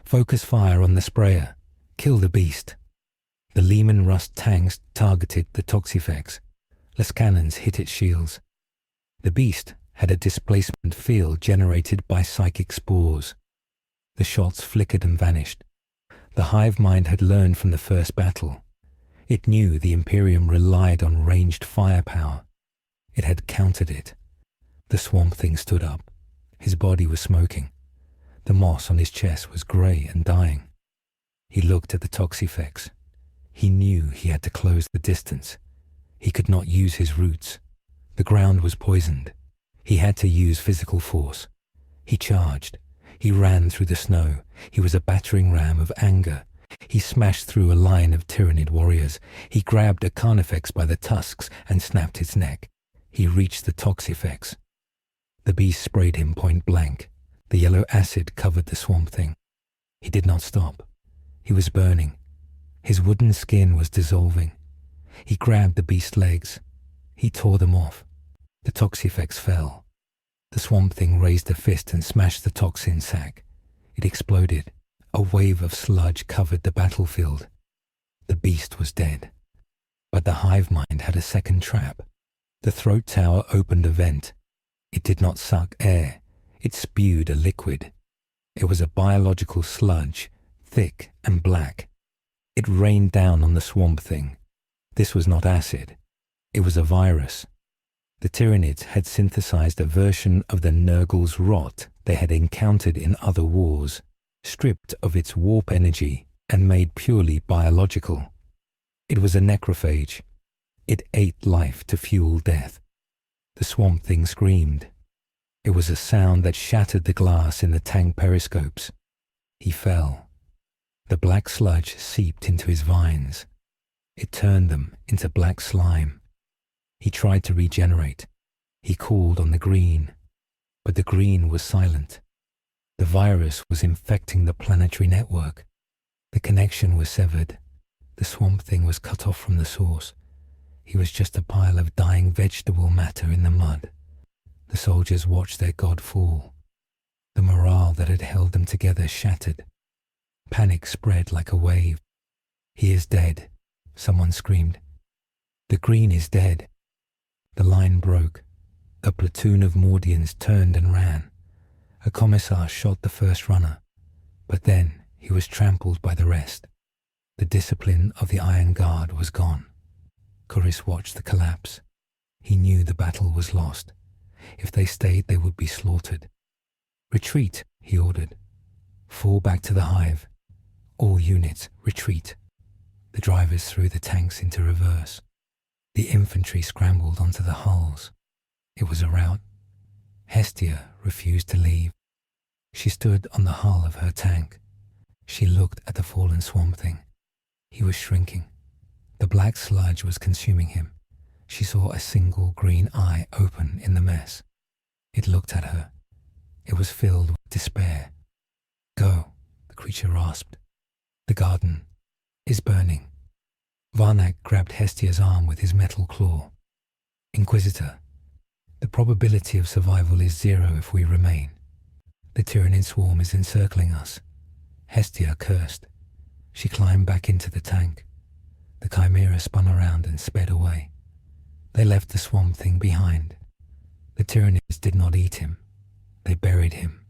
Focus fire on the sprayer. Kill the beast. The Lehman Rust tanks targeted the toxifex. Less cannons hit its shields. The beast had a displacement field generated by psychic spores. The shots flickered and vanished. The hive mind had learned from the first battle. It knew the Imperium relied on ranged firepower. It had countered it. The Swamp Thing stood up. His body was smoking. The moss on his chest was grey and dying. He looked at the toxifex. He knew he had to close the distance. He could not use his roots. The ground was poisoned. He had to use physical force. He charged. He ran through the snow. He was a battering ram of anger. He smashed through a line of Tyranid warriors. He grabbed a carnifex by the tusks and snapped its neck. He reached the toxifex. The beast sprayed him point blank. The yellow acid covered the Swamp Thing. He did not stop. He was burning. His wooden skin was dissolving. He grabbed the beast's legs. He tore them off. The toxifex fell. The Swamp Thing raised a fist and smashed the toxin sac. It exploded. A wave of sludge covered the battlefield. The beast was dead. But the hive mind had a second trap. The throat tower opened a vent. It did not suck air. It spewed a liquid. It was a biological sludge, thick and black. It rained down on the Swamp Thing. This was not acid. It was a virus. The Tyranids had synthesized a version of the Nurgle's rot they had encountered in other wars, stripped of its warp energy and made purely biological. It was a necrophage. It ate life to fuel death. The Swamp Thing screamed. It was a sound that shattered the glass in the tank periscopes. He fell. The black sludge seeped into his vines. It turned them into black slime. He tried to regenerate. He called on the green, but the green was silent. The virus was infecting the planetary network. The connection was severed. The swamp thing was cut off from the source. He was just a pile of dying vegetable matter in the mud. The soldiers watched their god fall. The morale that had held them together shattered. Panic spread like a wave. "He is dead," someone screamed. "The green is dead." The line broke. A platoon of Mordians turned and ran. A commissar shot the first runner, but then he was trampled by the rest. The discipline of the Iron Guard was gone. Corus watched the collapse. He knew the battle was lost. If they stayed, they would be slaughtered. "Retreat," he ordered. "Fall back to the hive. All units, retreat." The drivers threw the tanks into reverse. The infantry scrambled onto the hulls. It was a rout. Hestia refused to leave. She stood on the hull of her tank. She looked at the fallen swamp thing. He was shrinking. The black sludge was consuming him. She saw a single green eye open in the mess. It looked at her. It was filled with despair. "Go," the creature rasped. "The garden is burning." Varnak grabbed Hestia's arm with his metal claw. "Inquisitor, the probability of survival is 0 if we remain. The Tyranid swarm is encircling us." Hestia cursed. She climbed back into the tank. The chimera spun around and sped away. They left the swamp thing behind. The Tyranids did not eat him. They buried him.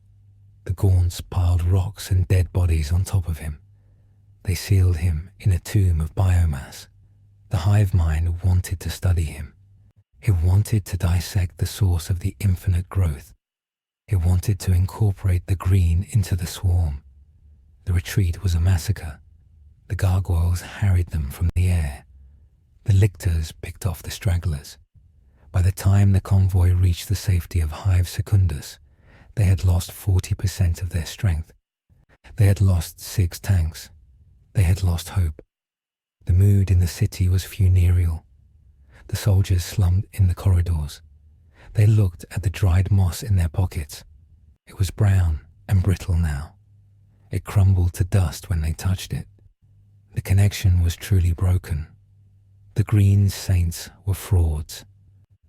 The Gaunts piled rocks and dead bodies on top of him. They sealed him in a tomb of biomass. The hive mind wanted to study him. It wanted to dissect the source of the infinite growth. It wanted to incorporate the green into the swarm. The retreat was a massacre. The gargoyles harried them from the air. The lictors picked off the stragglers. By the time the convoy reached the safety of Hive Secundus, they had lost 40% of their strength. They had lost 6 tanks. They had lost hope. The mood in the city was funereal. The soldiers slumped in the corridors. They looked at the dried moss in their pockets. It was brown and brittle now. It crumbled to dust when they touched it. The connection was truly broken. The green saints were frauds.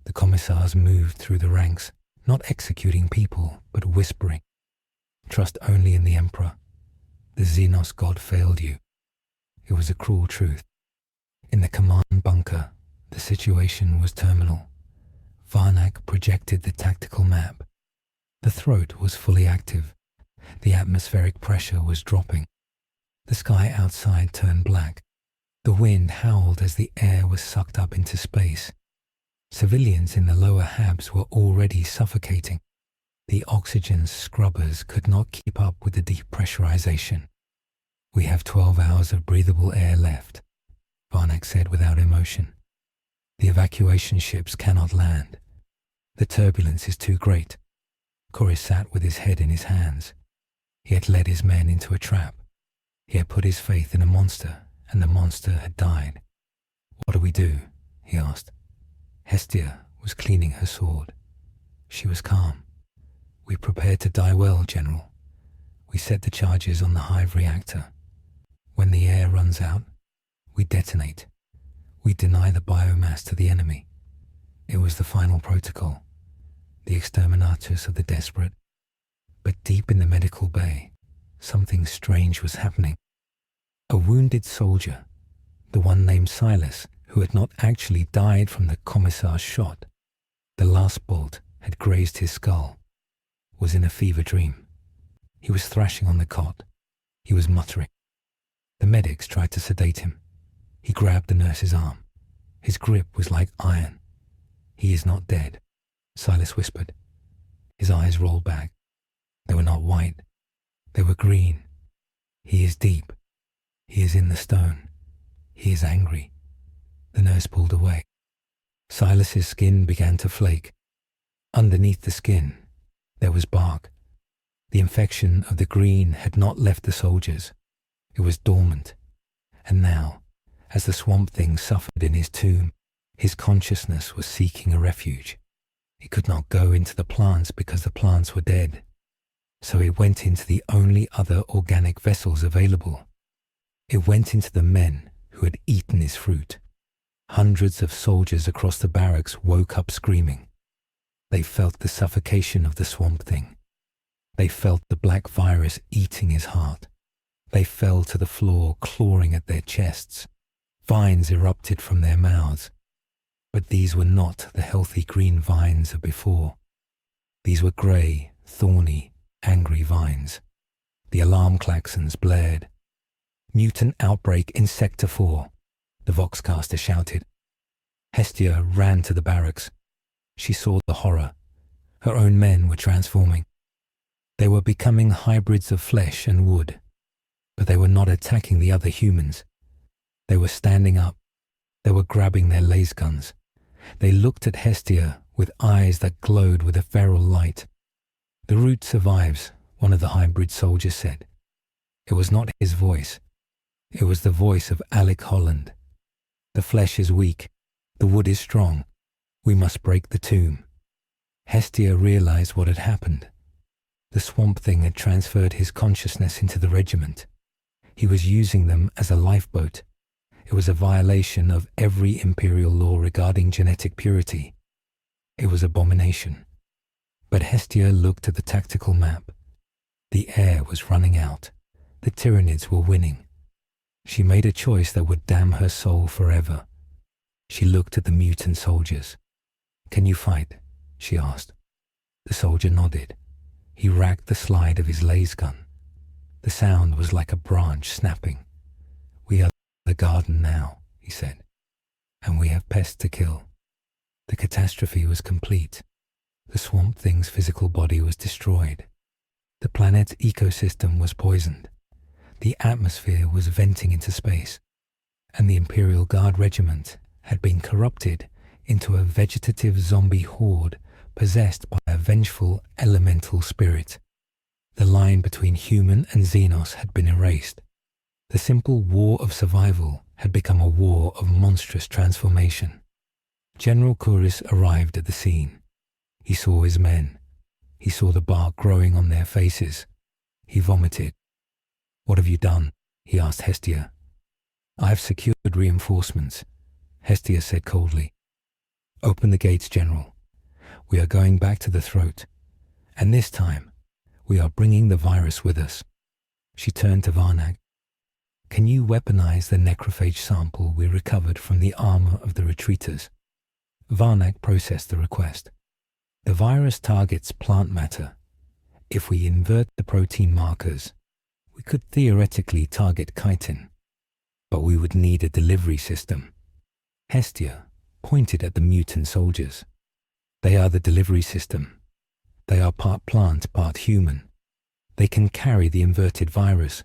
The commissars moved through the ranks, not executing people, but whispering. "Trust only in the Emperor. The Xenos god failed you." It was a cruel truth. In the command bunker, the situation was terminal. Varnak projected the tactical map. The throat was fully active. The atmospheric pressure was dropping. The sky outside turned black. The wind howled as the air was sucked up into space. Civilians in the lower habs were already suffocating. The oxygen scrubbers could not keep up with the depressurization. "We have 12 hours of breathable air left," Varnak said without emotion. "The evacuation ships cannot land. The turbulence is too great." Corus sat with his head in his hands. He had led his men into a trap. He had put his faith in a monster, and the monster had died. "What do we do?" he asked. Hestia was cleaning her sword. She was calm. "We prepared to die well, General. We set the charges on the hive reactor. When the air runs out, we detonate. We deny the biomass to the enemy. It was the final protocol, the exterminatus of the desperate." But deep in the medical bay, something strange was happening. A wounded soldier, the one named Silas, who had not actually died from the commissar's shot, the last bolt had grazed his skull, was in a fever dream. He was thrashing on the cot. He was muttering. The medics tried to sedate him. He grabbed the nurse's arm. His grip was like iron. "He is not dead," Silas whispered. His eyes rolled back. They were not white. They were green. "He is deep. He is in the stone. He is angry." The nurse pulled away. Silas's skin began to flake. Underneath the skin, there was bark. The infection of the green had not left the soldiers. It was dormant. And now, as the Swamp Thing suffered in his tomb, his consciousness was seeking a refuge. It could not go into the plants because the plants were dead. So it went into the only other organic vessels available. It went into the men who had eaten his fruit. Hundreds of soldiers across the barracks woke up screaming. They felt the suffocation of the Swamp Thing. They felt the black virus eating his heart. They fell to the floor, clawing at their chests. Vines erupted from their mouths. But these were not the healthy green vines of before. These were grey, thorny, angry vines. The alarm klaxons blared. "Mutant outbreak in Sector 4, the Voxcaster shouted. Hestia ran to the barracks. She saw the horror. Her own men were transforming. They were becoming hybrids of flesh and wood. But they were not attacking the other humans. They were standing up. They were grabbing their laser guns. They looked at Hestia with eyes that glowed with a feral light. "The root survives," one of the hybrid soldiers said. It was not his voice. It was the voice of Alec Holland. "The flesh is weak. The wood is strong. We must break the tomb." Hestia realized what had happened. The Swamp Thing had transferred his consciousness into the regiment. He was using them as a lifeboat. It was a violation of every Imperial law regarding genetic purity. It was abomination. But Hestia looked at the tactical map. The air was running out. The Tyranids were winning. She made a choice that would damn her soul forever. She looked at the mutant soldiers. "Can you fight?" she asked. The soldier nodded. He racked the slide of his laser gun. The sound was like a branch snapping. "We are the garden now," he said, "and we have pests to kill." The catastrophe was complete. The Swamp Thing's physical body was destroyed. The planet's ecosystem was poisoned. The atmosphere was venting into space, and the Imperial Guard regiment had been corrupted into a vegetative zombie horde possessed by a vengeful elemental spirit. The line between human and Xenos had been erased. The simple war of survival had become a war of monstrous transformation. General Kuris arrived at the scene. He saw his men. He saw the bark growing on their faces. He vomited. "What have you done?" he asked Hestia. "I have secured reinforcements," Hestia said coldly. "Open the gates, General. We are going back to the throat. And this time, we are bringing the virus with us." She turned to Varnag. "Can you weaponize the necrophage sample we recovered from the armor of the retreaters?" Varnag processed the request. "The virus targets plant matter. If we invert the protein markers, we could theoretically target chitin, but we would need a delivery system." Hestia pointed at the mutant soldiers. "They are the delivery system. They are part plant, part human. They can carry the inverted virus.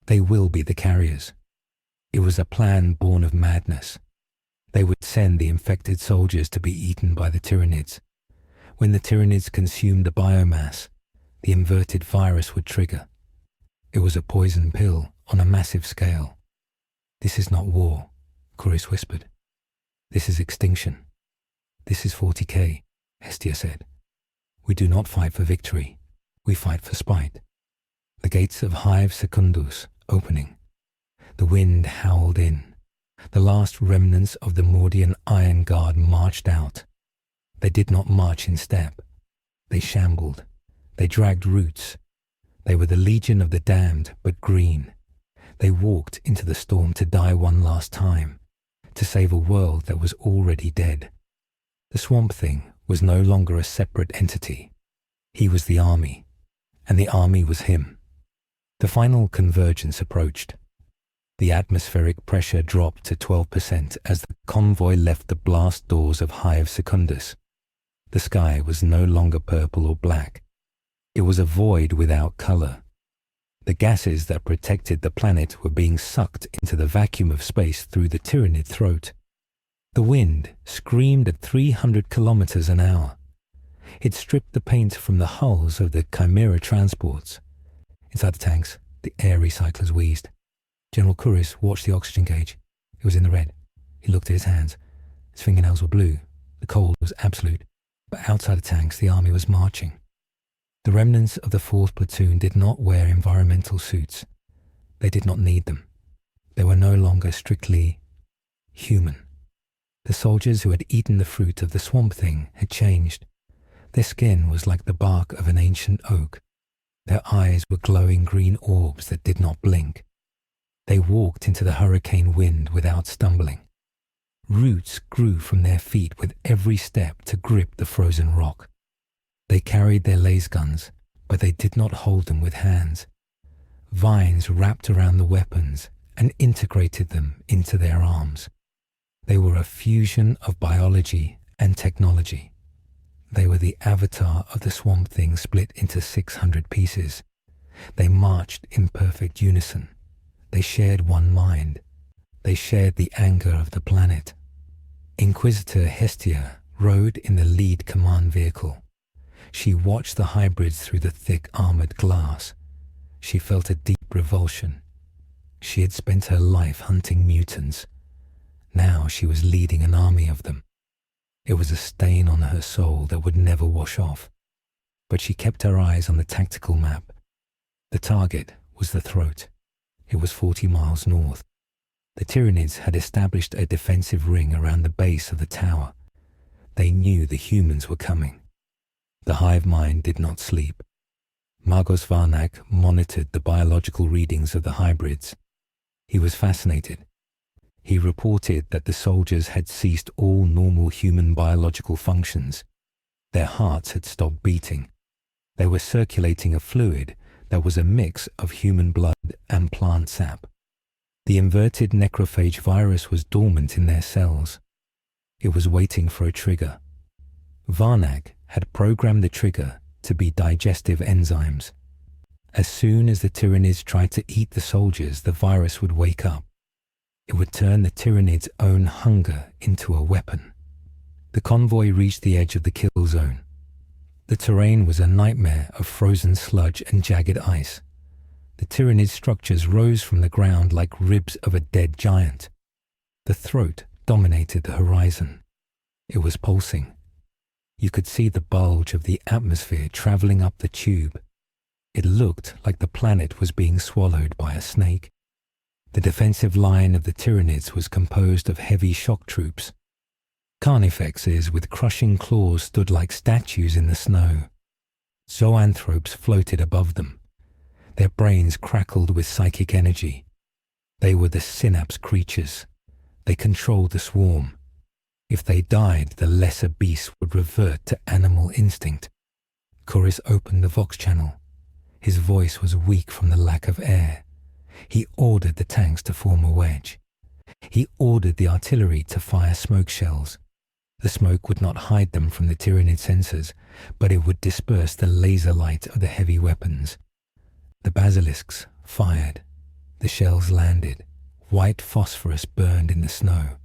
They will be the carriers." It was a plan born of madness. They would send the infected soldiers to be eaten by the Tyranids. When the Tyranids consumed the biomass, the inverted virus would trigger. It was a poison pill on a massive scale. "This is not war," Kuris whispered. "This is extinction. This is 40K, Hestia said. "We do not fight for victory. We fight for spite." The gates of Hive Secundus opening. The wind howled in. The last remnants of the Mordian Iron Guard marched out. They did not march in step. They shambled. They dragged roots. They were the Legion of the Damned, but green. They walked into the storm to die one last time, to save a world that was already dead. The Swamp Thing was no longer a separate entity. He was the army, and the army was him. The final convergence approached. The atmospheric pressure dropped to 12% as the convoy left the blast doors of Hive Secundus. The sky was no longer purple or black. It was a void without color. The gases that protected the planet were being sucked into the vacuum of space through the Tyranid throat. The wind screamed at 300 kilometers an hour. It stripped the paint from the hulls of the Chimera transports. Inside the tanks, the air recyclers wheezed. General Kuris watched the oxygen gauge. It was in the red. He looked at his hands. His fingernails were blue. The cold was absolute. But outside the tanks, the army was marching. The remnants of the 4th platoon did not wear environmental suits. They did not need them. They were no longer strictly human. The soldiers who had eaten the fruit of the swamp thing had changed. Their skin was like the bark of an ancient oak. Their eyes were glowing green orbs that did not blink. They walked into the hurricane wind without stumbling. Roots grew from their feet with every step to grip the frozen rock. They carried their laser guns, but they did not hold them with hands. Vines wrapped around the weapons and integrated them into their arms. They were a fusion of biology and technology. They were the avatar of the Swamp Thing split into 600 pieces. They marched in perfect unison. They shared one mind. They shared the anger of the planet. Inquisitor Hestia rode in the lead command vehicle. She watched the hybrids through the thick armored glass. She felt a deep revulsion. She had spent her life hunting mutants. Now she was leading an army of them. It was a stain on her soul that would never wash off. But she kept her eyes on the tactical map. The target was the throat. It was 40 miles north. The Tyranids had established a defensive ring around the base of the tower. They knew the humans were coming. The hive mind did not sleep. Magos Varnak monitored the biological readings of the hybrids. He was fascinated. He reported that the soldiers had ceased all normal human biological functions. Their hearts had stopped beating. They were circulating a fluid that was a mix of human blood and plant sap. The inverted necrophage virus was dormant in their cells. It was waiting for a trigger. Varnak had programmed the trigger to be digestive enzymes. As soon as the Tyranids tried to eat the soldiers, the virus would wake up. It would turn the Tyranids' own hunger into a weapon. The convoy reached the edge of the kill zone. The terrain was a nightmare of frozen sludge and jagged ice. The Tyranid structures rose from the ground like ribs of a dead giant. The throat dominated the horizon. It was pulsing. You could see the bulge of the atmosphere traveling up the tube. It looked like the planet was being swallowed by a snake. The defensive line of the Tyranids was composed of heavy shock troops. Carnifexes with crushing claws stood like statues in the snow. Zoanthropes floated above them. Their brains crackled with psychic energy. They were the synapse creatures. They controlled the swarm. If they died, the lesser beasts would revert to animal instinct. Kuris opened the Vox channel. His voice was weak from the lack of air. He ordered the tanks to form a wedge. He ordered the artillery to fire smoke shells. The smoke would not hide them from the Tyranid sensors, but it would disperse the laser light of the heavy weapons. The basilisks fired. The shells landed. White phosphorus burned in the snow.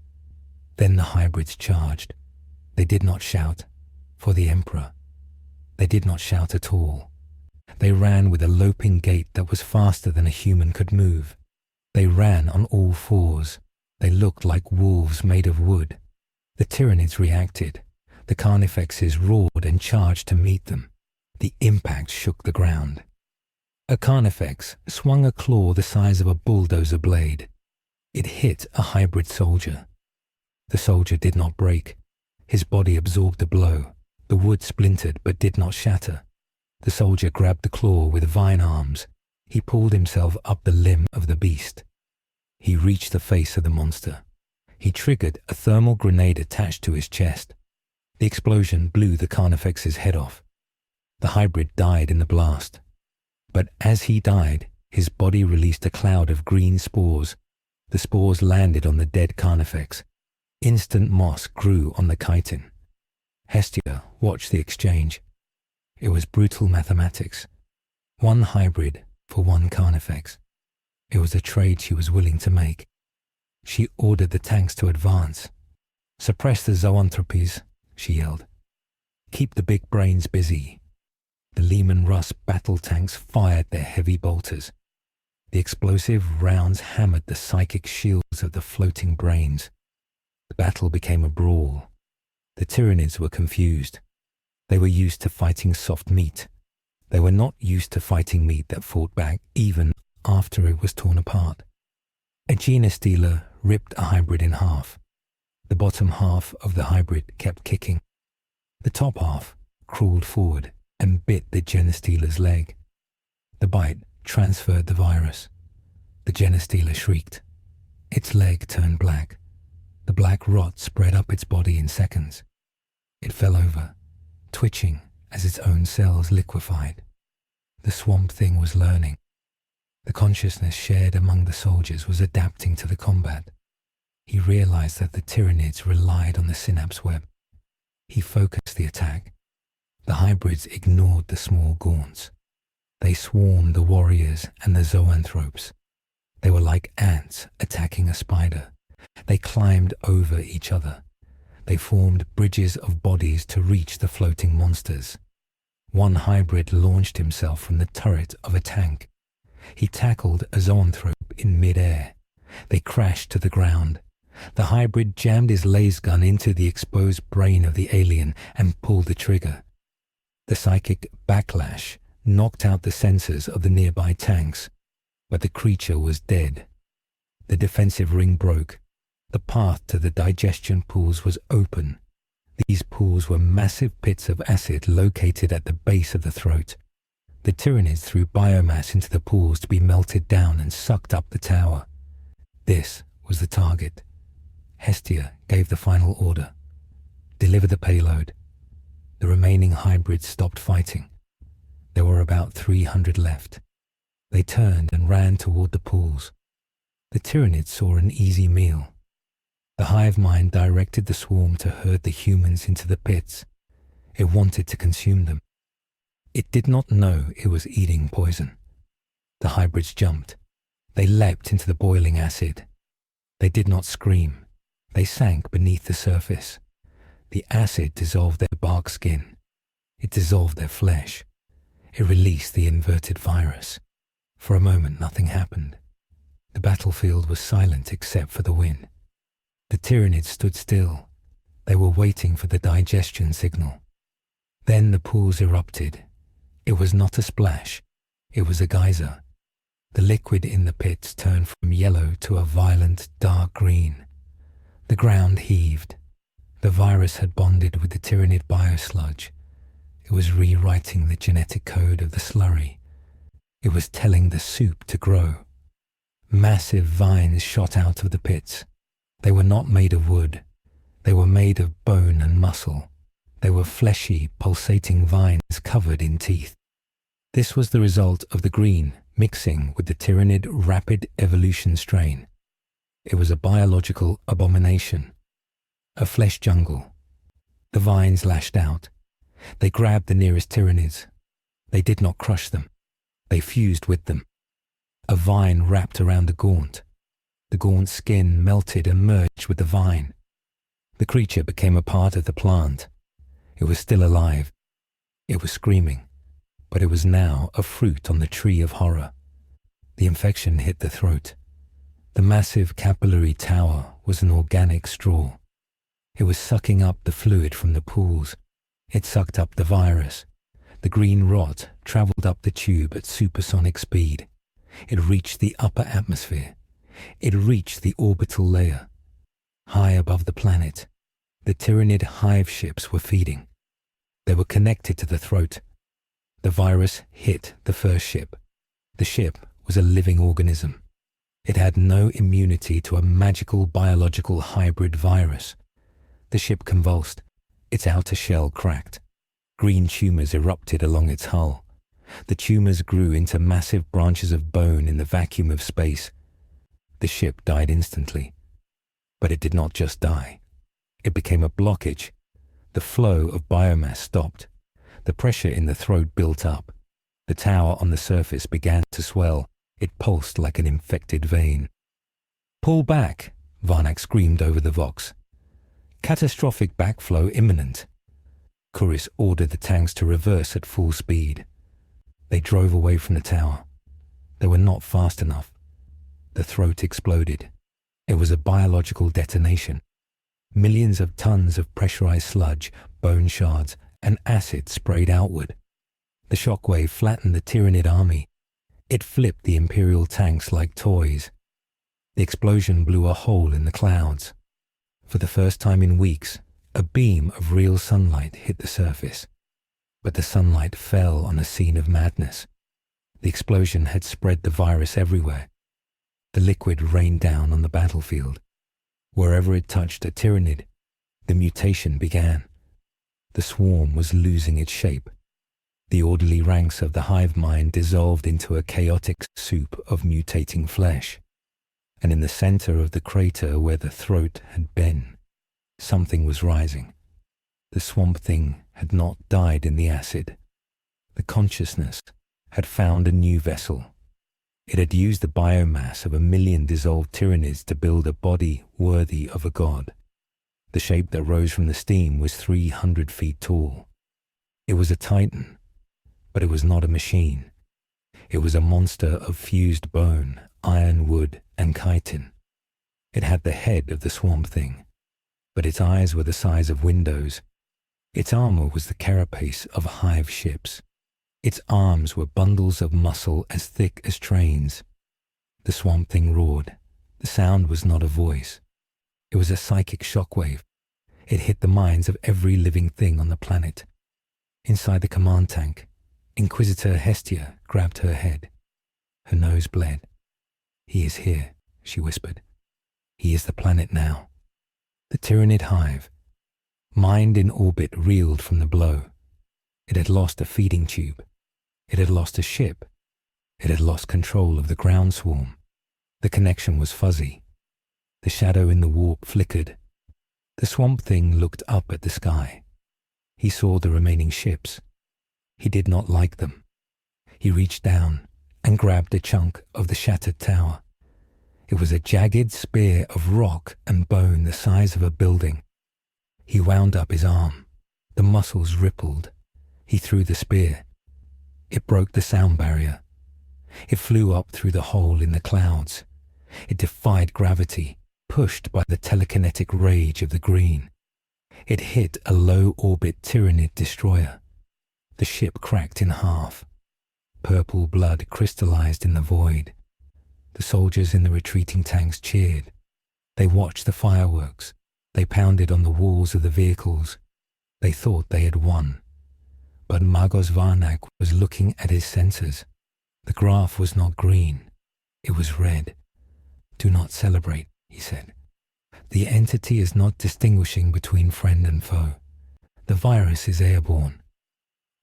Then the hybrids charged. They did not shout, for the Emperor. They did not shout at all. They ran with a loping gait that was faster than a human could move. They ran on all fours. They looked like wolves made of wood. The Tyranids reacted. The Carnifexes roared and charged to meet them. The impact shook the ground. A Carnifex swung a claw the size of a bulldozer blade. It hit a hybrid soldier. The soldier did not break. His body absorbed the blow. The wood splintered but did not shatter. The soldier grabbed the claw with vine arms. He pulled himself up the limb of the beast. He reached the face of the monster. He triggered a thermal grenade attached to his chest. The explosion blew the Carnifex's head off. The hybrid died in the blast. But as he died, his body released a cloud of green spores. The spores landed on the dead Carnifex. Instant moss grew on the chitin. Hestia watched the exchange. It was brutal mathematics. One hybrid for one Carnifex. It was a trade she was willing to make. She ordered the tanks to advance. "Suppress the zoanthropes," she yelled. "Keep the big brains busy." The Lehman Russ battle tanks fired their heavy bolters. The explosive rounds hammered the psychic shields of the floating brains. The battle became a brawl. The Tyranids were confused. They were used to fighting soft meat. They were not used to fighting meat that fought back even after it was torn apart. A genestealer ripped a hybrid in half. The bottom half of the hybrid kept kicking. The top half crawled forward and bit the genestealer's leg. The bite transferred the virus. The genestealer shrieked. Its leg turned black. The black rot spread up its body in seconds. It fell over, twitching as its own cells liquefied. The swamp thing was learning. The consciousness shared among the soldiers was adapting to the combat. He realized that the Tyranids relied on the synapse web. He focused the attack. The hybrids ignored the small gaunts. They swarmed the warriors and the zoanthropes. They were like ants attacking a spider. They climbed over each other. They formed bridges of bodies to reach the floating monsters. One hybrid launched himself from the turret of a tank. He tackled a zoanthrope in mid-air. They crashed to the ground. The hybrid jammed his laser gun into the exposed brain of the alien and pulled the trigger. The psychic backlash knocked out the sensors of the nearby tanks, but the creature was dead. The defensive ring broke. The path to the digestion pools was open. These pools were massive pits of acid located at the base of the throat. The Tyranids threw biomass into the pools to be melted down and sucked up the tower. This was the target. Hestia gave the final order. Deliver the payload. The remaining hybrids stopped fighting. There were about 300 left. They turned and ran toward the pools. The Tyranids saw an easy meal. The hive mind directed the swarm to herd the humans into the pits. It wanted to consume them. It did not know it was eating poison. The hybrids jumped. They leapt into the boiling acid. They did not scream. They sank beneath the surface. The acid dissolved their bark skin. It dissolved their flesh. It released the inverted virus. For a moment, nothing happened. The battlefield was silent except for the wind. The Tyranids stood still. They were waiting for the digestion signal. Then the pools erupted. It was not a splash. It was a geyser. The liquid in the pits turned from yellow to a violent dark green. The ground heaved. The virus had bonded with the Tyranid biosludge. It was rewriting the genetic code of the slurry. It was telling the soup to grow. Massive vines shot out of the pits. They were not made of wood. They were made of bone and muscle. They were fleshy, pulsating vines covered in teeth. This was the result of the green mixing with the Tyranid rapid evolution strain. It was a biological abomination. A flesh jungle. The vines lashed out. They grabbed the nearest Tyranids. They did not crush them. They fused with them. A vine wrapped around the gaunt. The gaunt's skin melted and merged with the vine. The creature became a part of the plant. It was still alive. It was screaming, but it was now a fruit on the tree of horror. The infection hit the throat. The massive capillary tower was an organic straw. It was sucking up the fluid from the pools. It sucked up the virus. The green rot traveled up the tube at supersonic speed. It reached the upper atmosphere. It reached the orbital layer. High above the planet, the Tyranid hive ships were feeding. They were connected to the throat. The virus hit the first ship. The ship was a living organism. It had no immunity to a magical biological hybrid virus. The ship convulsed. Its outer shell cracked. Green tumors erupted along its hull. The tumors grew into massive branches of bone in the vacuum of space. The ship died instantly. But it did not just die. It became a blockage. The flow of biomass stopped. The pressure in the throat built up. The tower on the surface began to swell. It pulsed like an infected vein. "Pull back," Varnak screamed over the vox. "Catastrophic backflow imminent." Kuris ordered the tanks to reverse at full speed. They drove away from the tower. They were not fast enough. The throat exploded. It was a biological detonation. Millions of tons of pressurized sludge, bone shards, and acid sprayed outward. The shockwave flattened the Tyranid army. It flipped the Imperial tanks like toys. The explosion blew a hole in the clouds. For the first time in weeks, a beam of real sunlight hit the surface. But the sunlight fell on a scene of madness. The explosion had spread the virus everywhere. The liquid rained down on the battlefield. Wherever it touched a Tyranid, the mutation began. The swarm was losing its shape. The orderly ranks of the hive mind dissolved into a chaotic soup of mutating flesh. And in the center of the crater where the throat had been, something was rising. The swamp thing had not died in the acid. The consciousness had found a new vessel. It had used the biomass of 1 million dissolved Tyranids to build a body worthy of a god. The shape that rose from the steam was 300 feet tall. It was a titan, but it was not a machine. It was a monster of fused bone, iron, wood, and chitin. It had the head of the swamp thing, but its eyes were the size of windows. Its armor was the carapace of hive ships. Its arms were bundles of muscle as thick as trains. The swamp thing roared. The sound was not a voice. It was a psychic shockwave. It hit the minds of every living thing on the planet. Inside the command tank, Inquisitor Hestia grabbed her head. Her nose bled. "He is here," she whispered. "He is the planet now." The Tyranid hive, mind in orbit, reeled from the blow. It had lost a feeding tube. It had lost a ship. It had lost control of the ground swarm. The connection was fuzzy. The shadow in the warp flickered. The swamp thing looked up at the sky. He saw the remaining ships. He did not like them. He reached down and grabbed a chunk of the shattered tower. It was a jagged spear of rock and bone the size of a building. He wound up his arm. The muscles rippled. He threw the spear. It broke the sound barrier. It flew up through the hole in the clouds. It defied gravity, pushed by the telekinetic rage of the green. It hit a low-orbit Tyranid destroyer. The ship cracked in half. Purple blood crystallized in the void. The soldiers in the retreating tanks cheered. They watched the fireworks. They pounded on the walls of the vehicles. They thought they had won. But Magos Varnak was looking at his sensors. The graph was not green. It was red. "Do not celebrate," he said. "The entity is not distinguishing between friend and foe. The virus is airborne."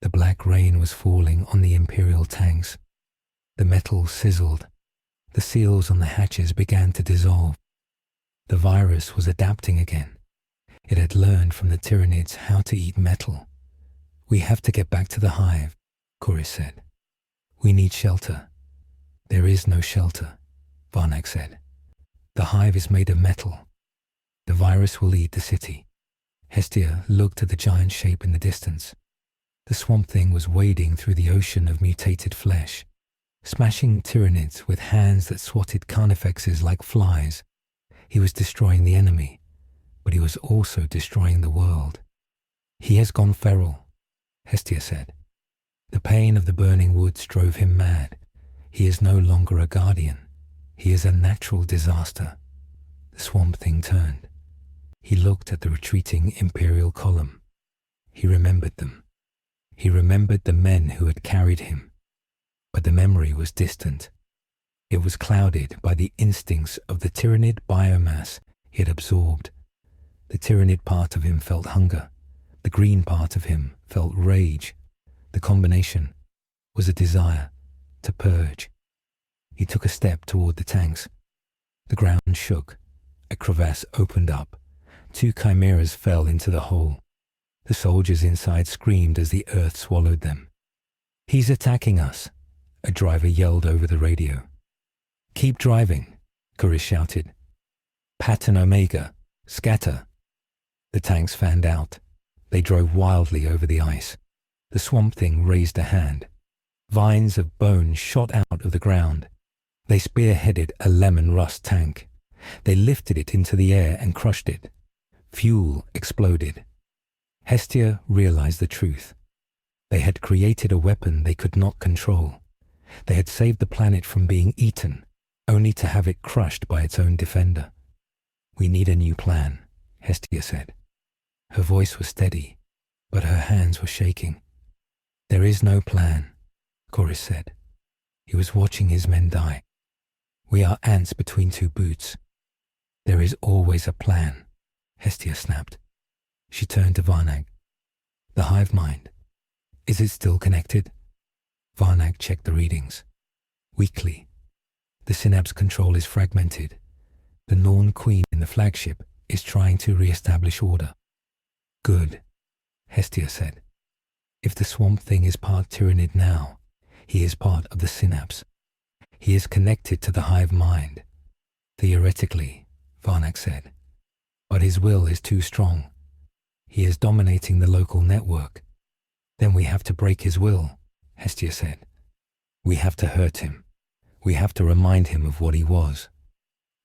The black rain was falling on the Imperial tanks. The metal sizzled. The seals on the hatches began to dissolve. The virus was adapting again. It had learned from the Tyranids how to eat metal. "We have to get back to the hive," Chorus said. "We need shelter." "There is no shelter," Varnak said. "The hive is made of metal. The virus will eat the city." Hestia looked at the giant shape in the distance. The swamp thing was wading through the ocean of mutated flesh, smashing Tyranids with hands that swatted carnifexes like flies. He was destroying the enemy, but he was also destroying the world. "He has gone feral," Hestia said. "The pain of the burning woods drove him mad. He is no longer a guardian. He is a natural disaster." The swamp thing turned. He looked at the retreating Imperial column. He remembered them. He remembered the men who had carried him. But the memory was distant. It was clouded by the instincts of the Tyranid biomass he had absorbed. The Tyranid part of him felt hunger. The green part of him felt rage. The combination was a desire to purge. He took a step toward the tanks. The ground shook. A crevasse opened up. 2 chimeras fell into the hole. The soldiers inside screamed as the earth swallowed them. "He's attacking us," a driver yelled over the radio. "Keep driving," Chorus shouted. "Pattern Omega, scatter." The tanks fanned out. They drove wildly over the ice. The swamp thing raised a hand. Vines of bone shot out of the ground. They spearheaded a lemon rust tank. They lifted it into the air and crushed it. Fuel exploded. Hestia realized the truth. They had created a weapon they could not control. They had saved the planet from being eaten, only to have it crushed by its own defender. "We need a new plan," Hestia said. Her voice was steady, but her hands were shaking. "There is no plan," Chorus said. He was watching his men die. "We are ants between two boots." "There is always a plan," Hestia snapped. She turned to Varnag. "The hive mind. Is it still connected?" Varnag checked the readings. "Weakly. The synapse control is fragmented. The Norn Queen in the flagship is trying to re-establish order." "Good," Hestia said. "If the Swamp Thing is part Tyranid now, he is part of the synapse. He is connected to the hive mind." "Theoretically," Varnag said. "But his will is too strong. He is dominating the local network." "Then we have to break his will," Hestia said. "We have to hurt him. We have to remind him of what he was."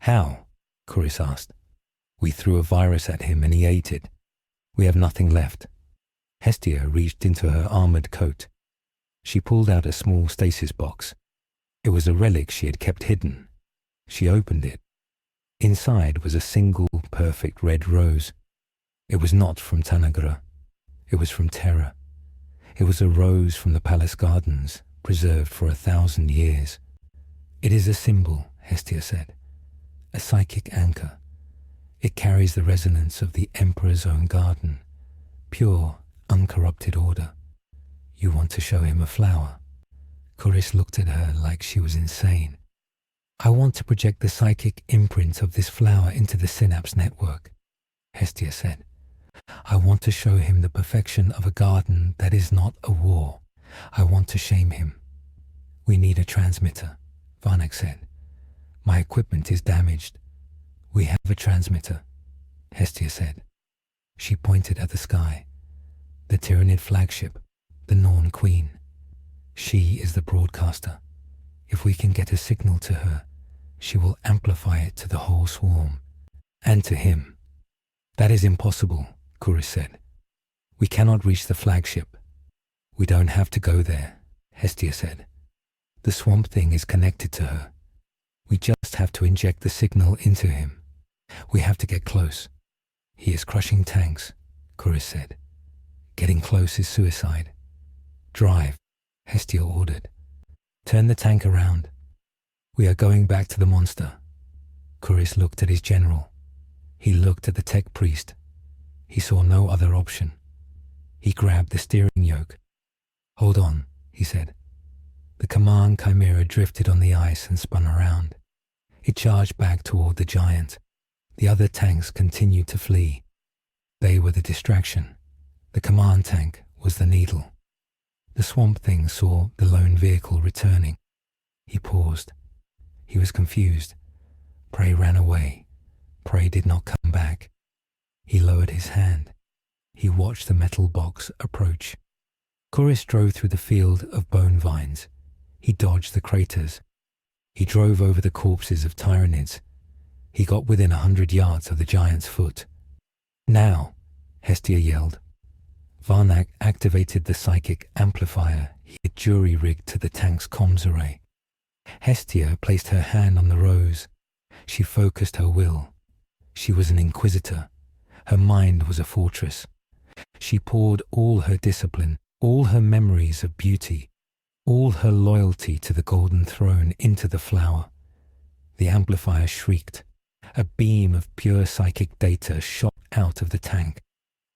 "How?" Chorus asked. "We threw a virus at him and he ate it. We have nothing left." Hestia reached into her armored coat. She pulled out a small stasis box. It was a relic she had kept hidden. She opened it. Inside was a single perfect red rose. It was not from Tanagra. It was from Terra. It was a rose from the palace gardens, preserved for 1,000 years. "It is a symbol," Hestia said. "A psychic anchor. It carries the resonance of the Emperor's own garden. Pure, uncorrupted order. You want to show him a flower?" Chorus looked at her like she was insane. "I want to project the psychic imprint of this flower into the synapse network," Hestia said. "I want to show him the perfection of a garden that is not a war. I want to shame him." "We need a transmitter," Varnag said. "My equipment is damaged." "We have a transmitter," Hestia said. She pointed at the sky. "The Tyranid flagship, the Norn Queen. She is the broadcaster. If we can get a signal to her, she will amplify it to the whole swarm, and to him." "That is impossible," Chorus said. "We cannot reach the flagship." "We don't have to go there," Hestia said. "The Swamp Thing is connected to her. We just have to inject the signal into him. We have to get close." "He is crushing tanks," Chorus said. "Getting close is suicide." "Drive," Hestia ordered. "Turn the tank around." "We are going back to the monster." Chorus looked at his general. He looked at the tech priest. He saw no other option. He grabbed the steering yoke. "Hold on," he said. The command chimera drifted on the ice and spun around. It charged back toward the giant. The other tanks continued to flee. They were the distraction. The command tank was the needle. The Swamp Thing saw the lone vehicle returning. He paused. He was confused. Prey ran away. Prey did not come back. He lowered his hand. He watched the metal box approach. Chorus drove through the field of bone vines. He dodged the craters. He drove over the corpses of Tyranids. He got within 100 yards of the giant's foot. "Now!" Hestia yelled. Varnag activated the psychic amplifier he had jury-rigged to the tank's comms array. Hestia placed her hand on the rose. She focused her will. She was an inquisitor. Her mind was a fortress. She poured all her discipline, all her memories of beauty, all her loyalty to the golden throne into the flower. The amplifier shrieked. A beam of pure psychic data shot out of the tank.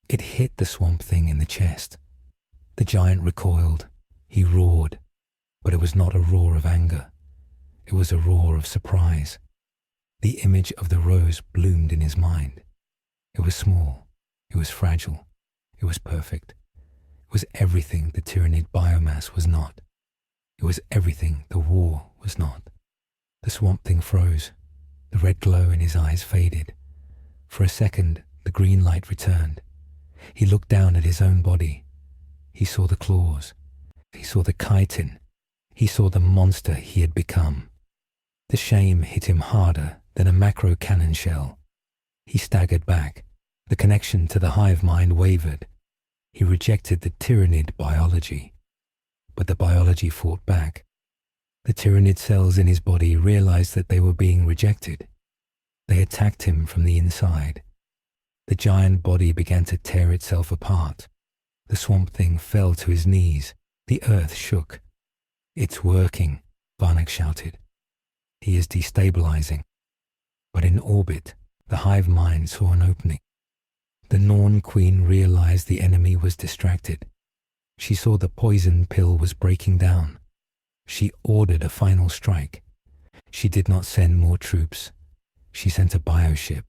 It hit the Swamp Thing in the chest. The giant recoiled. He roared. But it was not a roar of anger. It was a roar of surprise. The image of the rose bloomed in his mind. It was small. It was fragile. It was perfect. It was everything the Tyranid biomass was not. It was everything the war was not. The Swamp Thing froze. The red glow in his eyes faded. For a second, the green light returned. He looked down at his own body. He saw the claws. He saw the chitin. He saw the monster he had become. The shame hit him harder than a macro cannon shell. He staggered back. The connection to the hive mind wavered. He rejected the Tyranid biology. But the biology fought back. The Tyranid cells in his body realized that they were being rejected. They attacked him from the inside. The giant body began to tear itself apart. The Swamp Thing fell to his knees. The earth shook. "It's working," Varnak shouted. "He is destabilizing." But in orbit, the hive mind saw an opening. The Norn Queen realized the enemy was distracted. She saw the poison pill was breaking down. She ordered a final strike. She did not send more troops. She sent a bioship.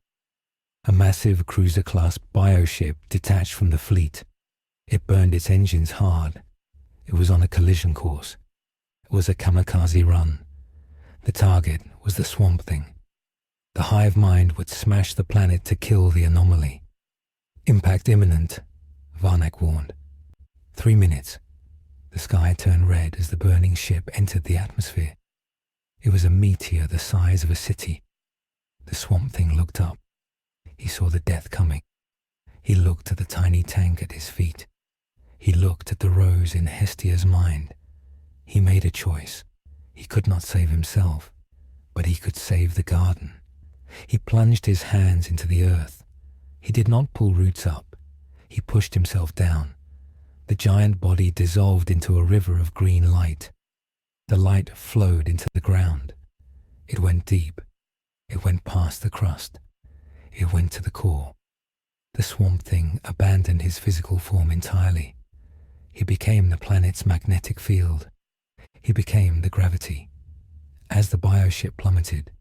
A massive cruiser-class bioship detached from the fleet. It burned its engines hard. It was on a collision course. It was a kamikaze run. The target was the Swamp Thing. The hive mind would smash the planet to kill the anomaly. "Impact imminent," Varnak warned. 3 minutes. The sky turned red as the burning ship entered the atmosphere. It was a meteor the size of a city. The Swamp Thing looked up. He saw the death coming. He looked at the tiny tank at his feet. He looked at the rose in Hestia's mind. He made a choice. He could not save himself, but he could save the garden. He plunged his hands into the earth. He did not pull roots up. He pushed himself down. The giant body dissolved into a river of green light. The light flowed into the ground. It went deep. It went past the crust. It went to the core. The Swamp Thing abandoned his physical form entirely. He became the planet's magnetic field. He became the gravity. As the bioship plummeted,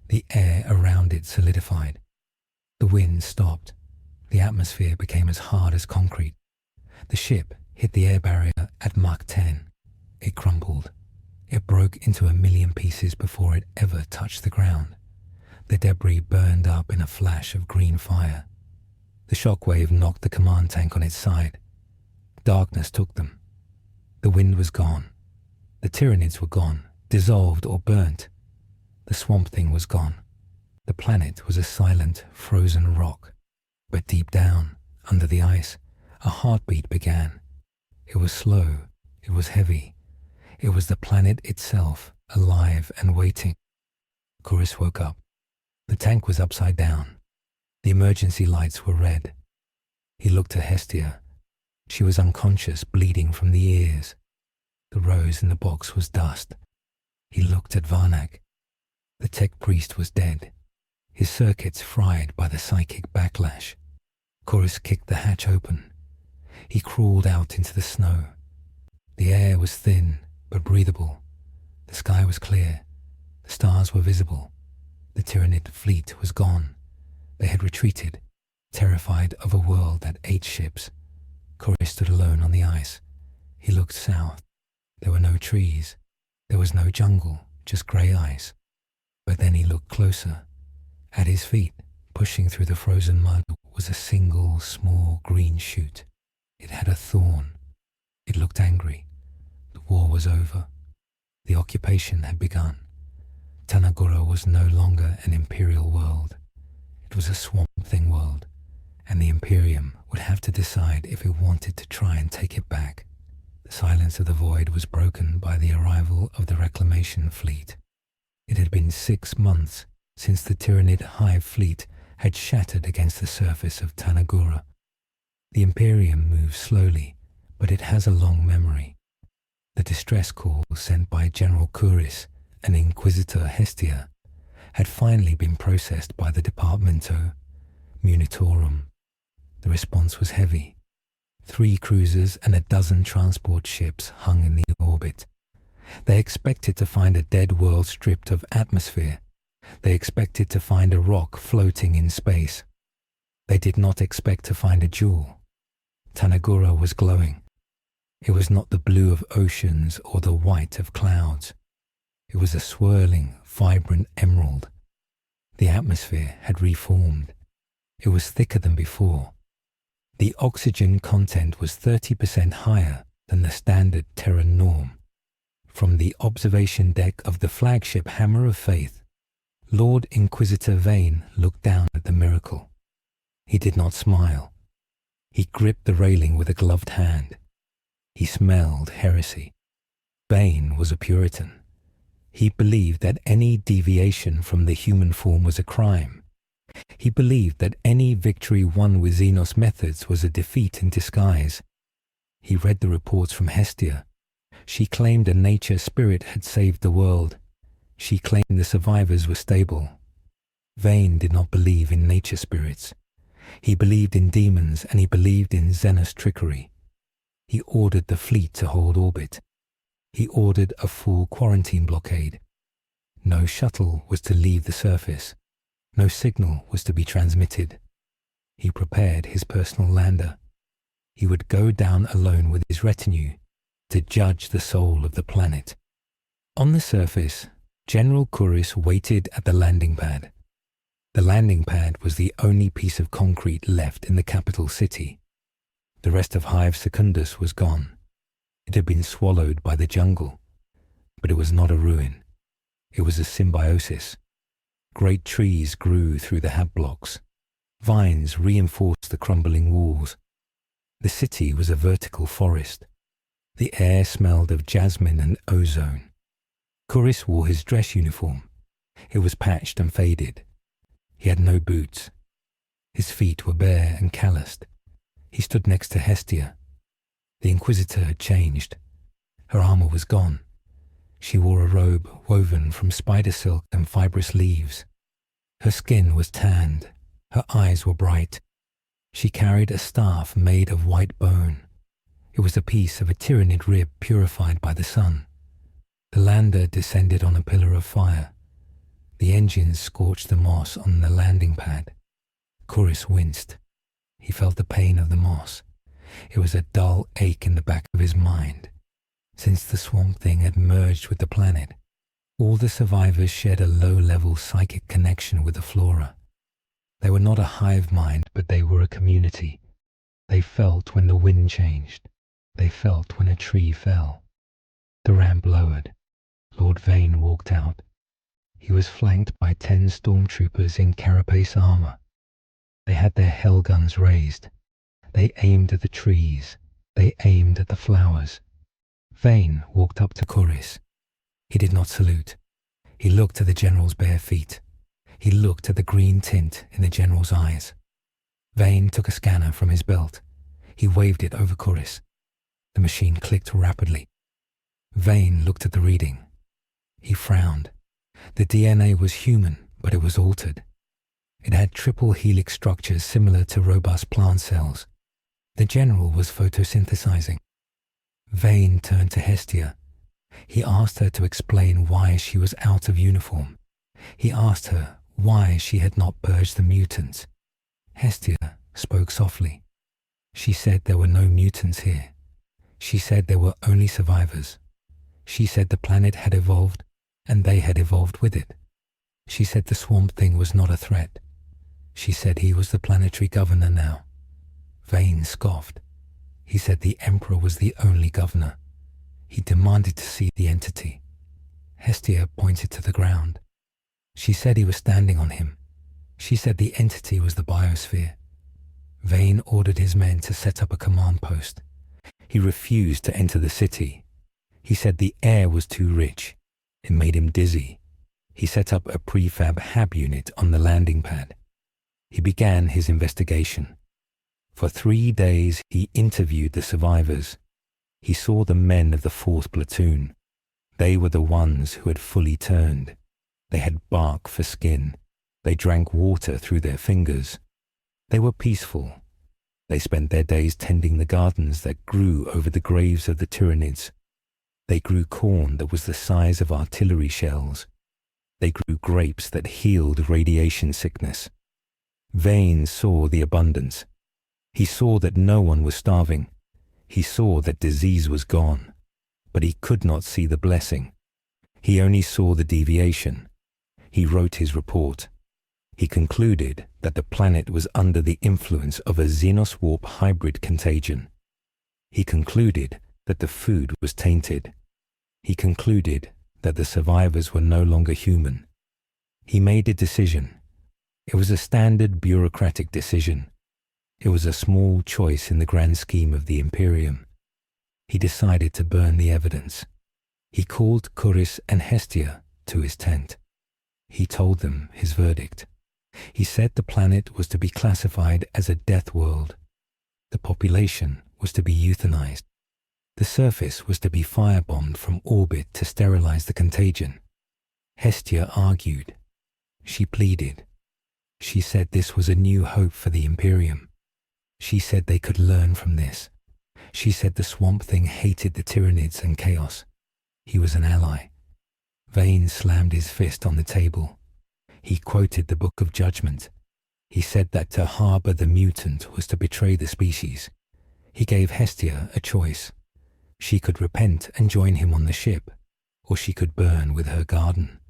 the air around it solidified. The wind stopped. The atmosphere became as hard as concrete. The ship hit the air barrier at Mach 10. It crumbled. It broke into 1,000,000 pieces before it ever touched the ground. The debris burned up in a flash of green fire. The shockwave knocked the command tank on its side. Darkness took them. The wind was gone. The Tyranids were gone, dissolved or burnt. The Swamp Thing was gone. The planet was a silent, frozen rock. But deep down, under the ice, a heartbeat began. It was slow. It was heavy. It was the planet itself, alive and waiting. Chorus woke up. The tank was upside down. The emergency lights were red. He looked at Hestia. She was unconscious, bleeding from the ears. The rose in the box was dust. He looked at Varnak. The tech priest was dead, his circuits fried by the psychic backlash. Chorus kicked the hatch open. He crawled out into the snow. The air was thin but breathable. The sky was clear. The stars were visible. The Tyranid fleet was gone. They had retreated, terrified of a world that ate ships. Chorus stood alone on the ice. He looked south. There were no trees. There was no jungle, just grey ice. But then he looked closer. At his feet, pushing through the frozen mud, was a single, small green shoot. It had a thorn. It looked angry. The war was over. The occupation had begun. Tanagura was no longer an Imperial world. It was a Swamp Thing world, and the Imperium would have to decide if it wanted to try and take it back. The silence of the void was broken by the arrival of the reclamation fleet. It had been 6 months since the Tyranid Hive Fleet had shattered against the surface of Tanagura. The Imperium moves slowly, but it has a long memory. The distress call sent by General Curis and Inquisitor Hestia had finally been processed by the Departamento Munitorum. The response was heavy. 3 cruisers and a dozen transport ships hung in the orbit. They expected to find a dead world stripped of atmosphere. They expected to find a rock floating in space. They did not expect to find a jewel. Tanagura was glowing. It was not the blue of oceans or the white of clouds. It was a swirling, vibrant emerald. The atmosphere had reformed. It was thicker than before. The oxygen content was 30% higher than the standard Terran norm. From the observation deck of the flagship Hammer of Faith, Lord Inquisitor Vane looked down at the miracle. He did not smile. He gripped the railing with a gloved hand. He smelled heresy. Vane was a Puritan. He believed that any deviation from the human form was a crime. He believed that any victory won with Xenos methods was a defeat in disguise. He read the reports from Hestia. She claimed a nature spirit had saved the world. She claimed the survivors were stable. Vane did not believe in nature spirits. He believed in demons, and he believed in Xenos trickery. He ordered the fleet to hold orbit. He ordered a full quarantine blockade. No shuttle was to leave the surface. No signal was to be transmitted. He prepared his personal lander. He would go down alone with his retinue to judge the soul of the planet. On the surface, General Kuris waited at the landing pad. The landing pad was the only piece of concrete left in the capital city. The rest of Hive Secundus was gone. It had been swallowed by the jungle. But it was not a ruin. It was a symbiosis. Great trees grew through the hab blocks. Vines reinforced the crumbling walls. The city was a vertical forest. The air smelled of jasmine and ozone. Kuris wore his dress uniform. It was patched and faded. He had no boots. His feet were bare and calloused. He stood next to Hestia. The Inquisitor had changed. Her armor was gone. She wore a robe woven from spider silk and fibrous leaves. Her skin was tanned. Her eyes were bright. She carried a staff made of white bone. It was a piece of a Tyranid rib purified by the sun. The lander descended on a pillar of fire. The engines scorched the moss on the landing pad. Kuris winced. He felt the pain of the moss. It was a dull ache in the back of his mind. Since the Swamp Thing had merged with the planet, all the survivors shared a low-level psychic connection with the flora. They were not a hive mind, but they were a community. They felt when the wind changed. They felt when a tree fell. The ramp lowered. Lord Vane walked out. He was flanked by 10 stormtroopers in carapace armor. They had their hell guns raised. They aimed at the trees. They aimed at the flowers. Vane walked up to Kuris. He did not salute. He looked at the general's bare feet. He looked at the green tint in the general's eyes. Vane took a scanner from his belt. He waved it over Kuris. The machine clicked rapidly. Vane looked at the reading. He frowned. The DNA was human, but it was altered. It had triple helix structures similar to robust plant cells. The general was photosynthesizing. Vane turned to Hestia. He asked her to explain why she was out of uniform. He asked her why she had not purged the mutants. Hestia spoke softly. She said there were no mutants here. She said there were only survivors. She said the planet had evolved, and they had evolved with it. She said the Swamp Thing was not a threat. She said he was the planetary governor now. Vane scoffed. He said the Emperor was the only governor. He demanded to see the entity. Hestia pointed to the ground. She said he was standing on him. She said the entity was the biosphere. Vane ordered his men to set up a command post. He refused to enter the city. He said the air was too rich. It made him dizzy. He set up a prefab hab unit on the landing pad. He began his investigation. For 3 days he interviewed the survivors. He saw the men of the 4th platoon. They were the ones who had fully turned. They had bark for skin. They drank water through their fingers. They were peaceful. They spent their days tending the gardens that grew over the graves of the Tyranids. They grew corn that was the size of artillery shells. They grew grapes that healed radiation sickness. Vane saw the abundance. He saw that no one was starving. He saw that disease was gone. But he could not see the blessing. He only saw the deviation. He wrote his report. He concluded that the planet was under the influence of a Xenos-warp hybrid contagion. He concluded that the food was tainted. He concluded that the survivors were no longer human. He made a decision. It was a standard bureaucratic decision. It was a small choice in the grand scheme of the Imperium. He decided to burn the evidence. He called Curis and Hestia to his tent. He told them his verdict. He said the planet was to be classified as a death world. The population was to be euthanized. The surface was to be firebombed from orbit to sterilize the contagion. Hestia argued. She pleaded. She said this was a new hope for the Imperium. She said they could learn from this. She said the Swamp Thing hated the Tyranids and chaos. He was an ally. Vane slammed his fist on the table. He quoted the Book of Judgment. He said that to harbor the mutant was to betray the species. He gave Hestia a choice. She could repent and join him on the ship, or she could burn with her garden.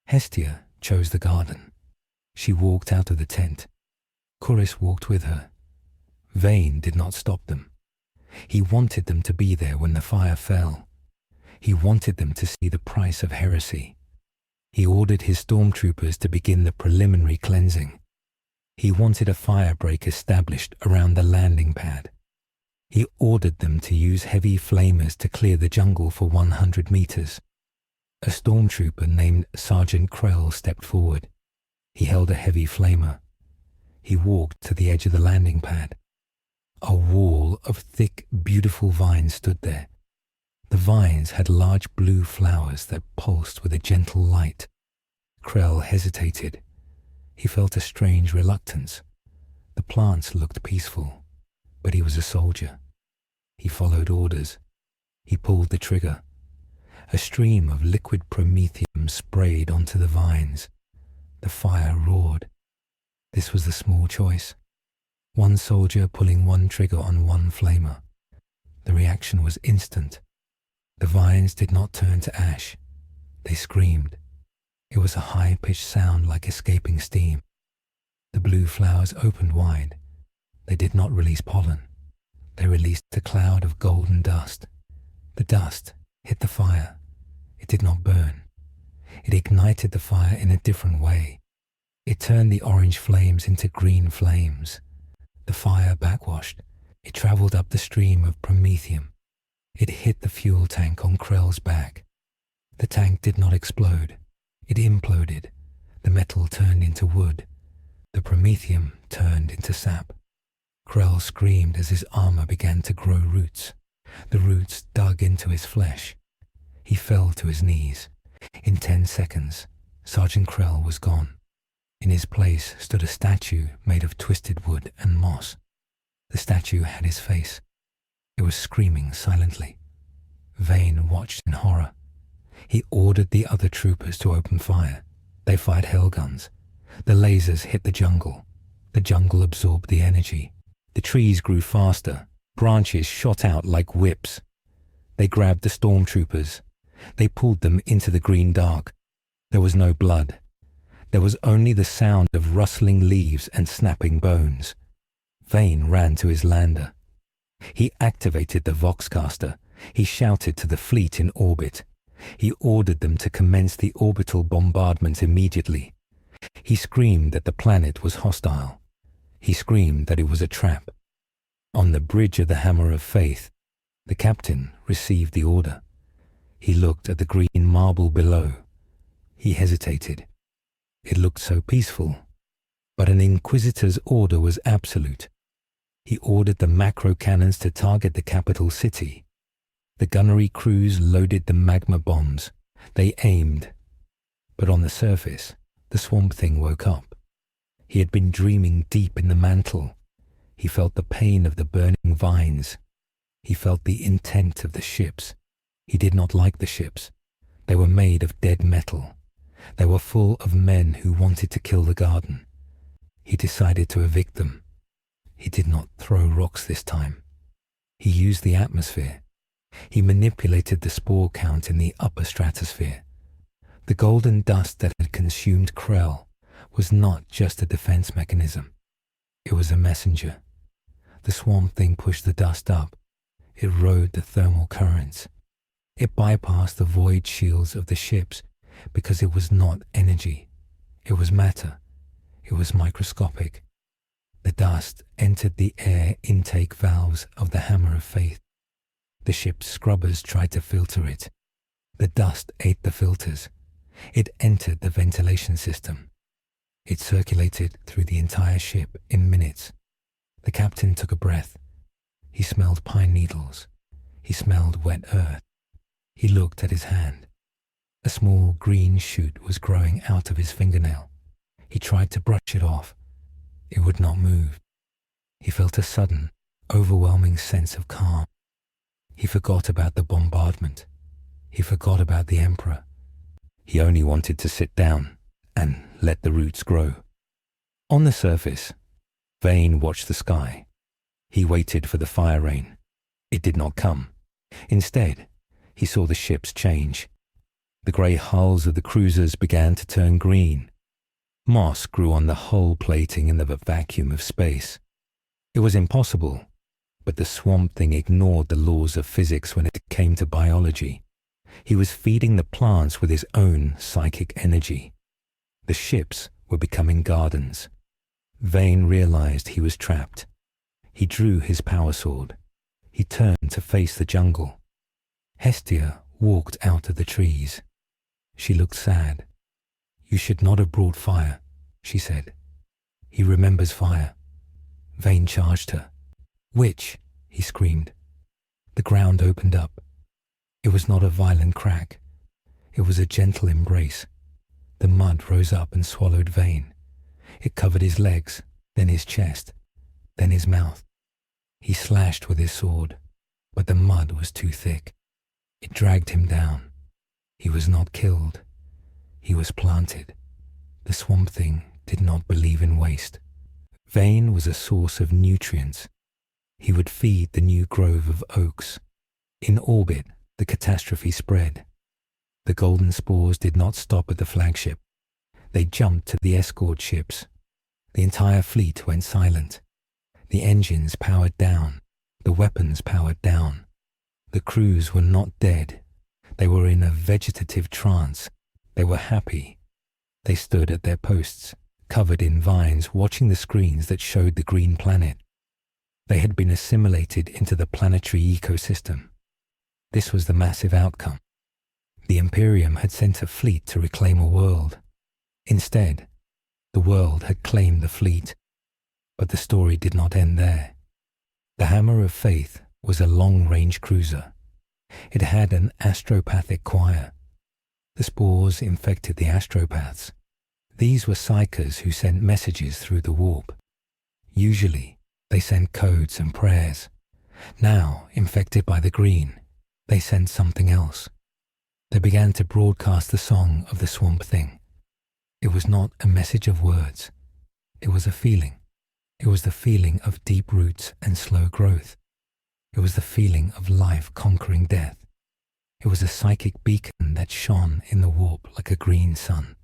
Hestia chose the garden. She walked out of the tent. Curis walked with her. Vane did not stop them. He wanted them to be there when the fire fell. He wanted them to see the price of heresy. He ordered his stormtroopers to begin the preliminary cleansing. He wanted a fire break established around the landing pad. He ordered them to use heavy flamers to clear the jungle for 100 meters. A stormtrooper named Sergeant Krell stepped forward. He held a heavy flamer. He walked to the edge of the landing pad. A wall of thick, beautiful vines stood there. The vines had large blue flowers that pulsed with a gentle light. Krell hesitated. He felt a strange reluctance. The plants looked peaceful, but he was a soldier. He followed orders. He pulled the trigger. A stream of liquid promethium sprayed onto the vines. The fire roared. This was the small choice. One soldier pulling one trigger on one flamer. The reaction was instant. The vines did not turn to ash. They screamed. It was a high-pitched sound like escaping steam. The blue flowers opened wide. They did not release pollen. They released a cloud of golden dust. The dust hit the fire. It did not burn. It ignited the fire in a different way. It turned the orange flames into green flames. The fire backwashed. It traveled up the stream of promethium. It hit the fuel tank on Krell's back. The tank did not explode. It imploded. The metal turned into wood. The promethium turned into sap. Krell screamed as his armor began to grow roots. The roots dug into his flesh. He fell to his knees. In 10 seconds, Sergeant Krell was gone. In his place stood a statue made of twisted wood and moss. The statue had his face. It was screaming silently. Vane watched in horror. He ordered the other troopers to open fire. They fired hellguns. The lasers hit the jungle. The jungle absorbed the energy. The trees grew faster. Branches shot out like whips. They grabbed the stormtroopers. They pulled them into the green dark. There was no blood. There was only the sound of rustling leaves and snapping bones. Vane ran to his lander. He activated the Voxcaster. He shouted to the fleet in orbit. He ordered them to commence the orbital bombardment immediately. He screamed that the planet was hostile. He screamed that it was a trap. On the bridge of the Hammer of Faith, the captain received the order. He looked at the green marble below. He hesitated. It looked so peaceful, but an inquisitor's order was absolute. He ordered the macro cannons to target the capital city. The gunnery crews loaded the magma bombs. They aimed. But on the surface, the Swamp Thing woke up. He had been dreaming deep in the mantle. He felt the pain of the burning vines. He felt the intent of the ships. He did not like the ships. They were made of dead metal. They were full of men who wanted to kill the garden. He decided to evict them. He did not throw rocks this time. He used the atmosphere. He manipulated the spore count in the upper stratosphere. The golden dust that had consumed Krell was not just a defense mechanism. It was a messenger. The Swamp Thing pushed the dust up. It rode the thermal currents. It bypassed the void shields of the ships because it was not energy. It was matter. It was microscopic. The dust entered the air intake valves of the Hammer of Faith. The ship's scrubbers tried to filter it. The dust ate the filters. It entered the ventilation system. It circulated through the entire ship in minutes. The captain took a breath. He smelled pine needles. He smelled wet earth. He looked at his hand. A small green shoot was growing out of his fingernail. He tried to brush it off. It would not move. He felt a sudden, overwhelming sense of calm. He forgot about the bombardment. He forgot about the Emperor. He only wanted to sit down and let the roots grow. On the surface, Vane watched the sky. He waited for the fire rain. It did not come. Instead, he saw the ships change. The grey hulls of the cruisers began to turn green. Moss grew on the hull plating in the vacuum of space. It was impossible, but the Swamp Thing ignored the laws of physics when it came to biology. He was feeding the plants with his own psychic energy. The ships were becoming gardens. Vane realized he was trapped. He drew his power sword. He turned to face the jungle. Hestia walked out of the trees. She looked sad. "You should not have brought fire," she said. "He remembers fire." Vane charged her. "Witch!" he screamed. The ground opened up. It was not a violent crack. It was a gentle embrace. The mud rose up and swallowed Vane. It covered his legs, then his chest, then his mouth. He slashed with his sword, but the mud was too thick. It dragged him down. He was not killed. He was planted. The Swamp Thing did not believe in waste. Vane was a source of nutrients. He would feed the new grove of oaks. In orbit, the catastrophe spread. The golden spores did not stop at the flagship. They jumped to the escort ships. The entire fleet went silent. The engines powered down. The weapons powered down. The crews were not dead. They were in a vegetative trance. They were happy. They stood at their posts, covered in vines, watching the screens that showed the green planet. They had been assimilated into the planetary ecosystem. This was the massive outcome. The Imperium had sent a fleet to reclaim a world. Instead, the world had claimed the fleet. But the story did not end there. The Hammer of Faith was a long-range cruiser. It had an astropathic choir. The spores infected the astropaths. These were psychers who sent messages through the warp. Usually, they sent codes and prayers. Now, infected by the green, they sent something else. They began to broadcast the song of the Swamp Thing. It was not a message of words. It was a feeling. It was the feeling of deep roots and slow growth. It was the feeling of life conquering death. It was a psychic beacon that shone in the warp like a green sun.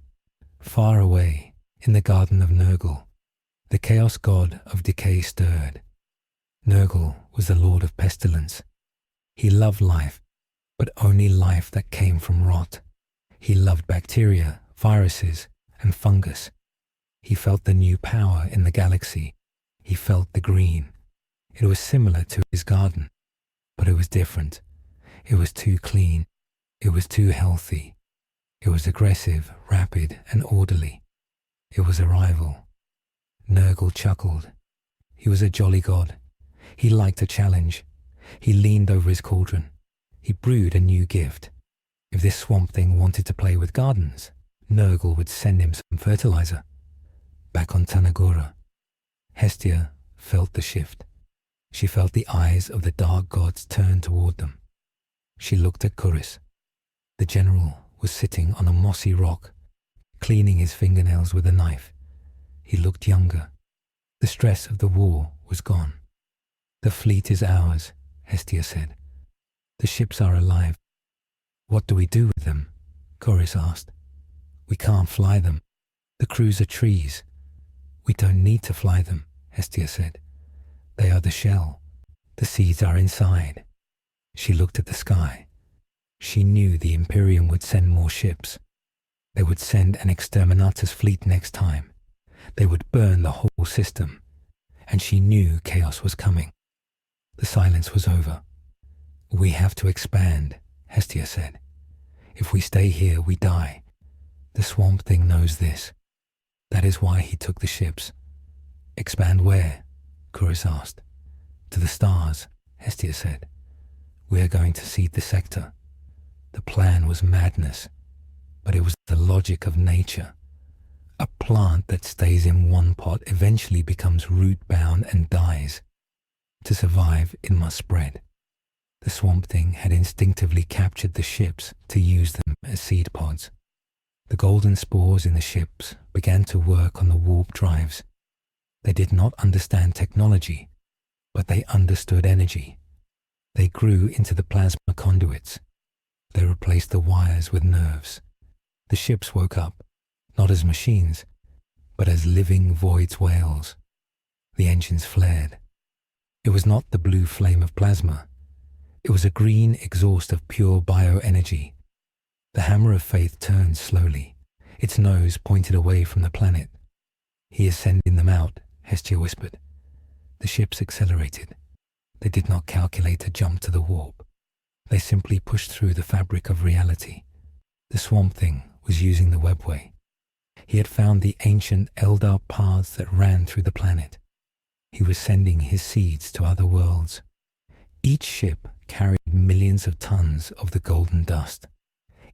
Far away, in the garden of Nurgle, the chaos god of decay stirred. Nurgle was the lord of pestilence. He loved life, but only life that came from rot. He loved bacteria, viruses, and fungus. He felt the new power in the galaxy. He felt the green. It was similar to his garden, but it was different. It was too clean. It was too healthy. It was aggressive, rapid, and orderly. It was a rival. Nurgle chuckled. He was a jolly god. He liked a challenge. He leaned over his cauldron. He brewed a new gift. If this Swamp Thing wanted to play with gardens, Nurgle would send him some fertilizer. Back on Tanagora, Hestia felt the shift. She felt the eyes of the dark gods turn toward them. She looked at Curis. The general was sitting on a mossy rock, cleaning his fingernails with a knife. He looked younger. The stress of the war was gone. "The fleet is ours," Hestia said. "The ships are alive." "What do we do with them?" Curis asked. "We can't fly them. The crews are trees." "We don't need to fly them," Hestia said. "They are the shell. The seeds are inside." She looked at the sky. She knew the Imperium would send more ships. They would send an exterminatus fleet next time. They would burn the whole system. And she knew chaos was coming. The silence was over. "We have to expand," Hestia said. "If we stay here, we die. The Swamp Thing knows this. That is why he took the ships." "Expand where?" Chorus asked. "To the stars," Hestia said. "We are going to seed the sector." The plan was madness, but it was the logic of nature. A plant that stays in one pot eventually becomes root-bound and dies. To survive, it must spread. The Swamp Thing had instinctively captured the ships to use them as seed pods. The golden spores in the ships began to work on the warp drives. They did not understand technology, but they understood energy. They grew into the plasma conduits. They replaced the wires with nerves. The ships woke up, not as machines, but as living void's whales. The engines flared. It was not the blue flame of plasma. It was a green exhaust of pure bioenergy. The hammer of faith turned slowly. Its nose pointed away from the planet. "He is sending them out," Hestia whispered. The ships accelerated. They did not calculate a jump to the warp. They simply pushed through the fabric of reality. The Swamp Thing was using the webway. He had found the ancient Eldar paths that ran through the planet. He was sending his seeds to other worlds. Each ship carried millions of tons of the golden dust.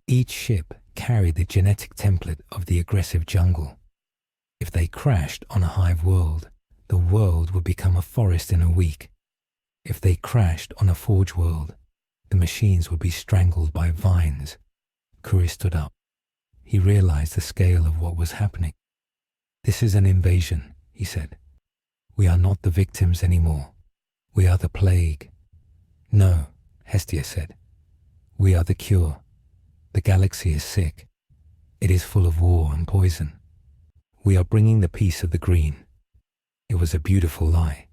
Each ship carried the genetic template of the aggressive jungle. If they crashed on a Hive world, the world would become a forest in a week. If they crashed on a Forge world, the machines would be strangled by vines. Kuri stood up. He realized the scale of what was happening. "This is an invasion," he said. "We are not the victims anymore. We are the plague." "No," Hestia said. "We are the cure. The galaxy is sick. It is full of war and poison. We are bringing the peace of the green." It was a beautiful lie.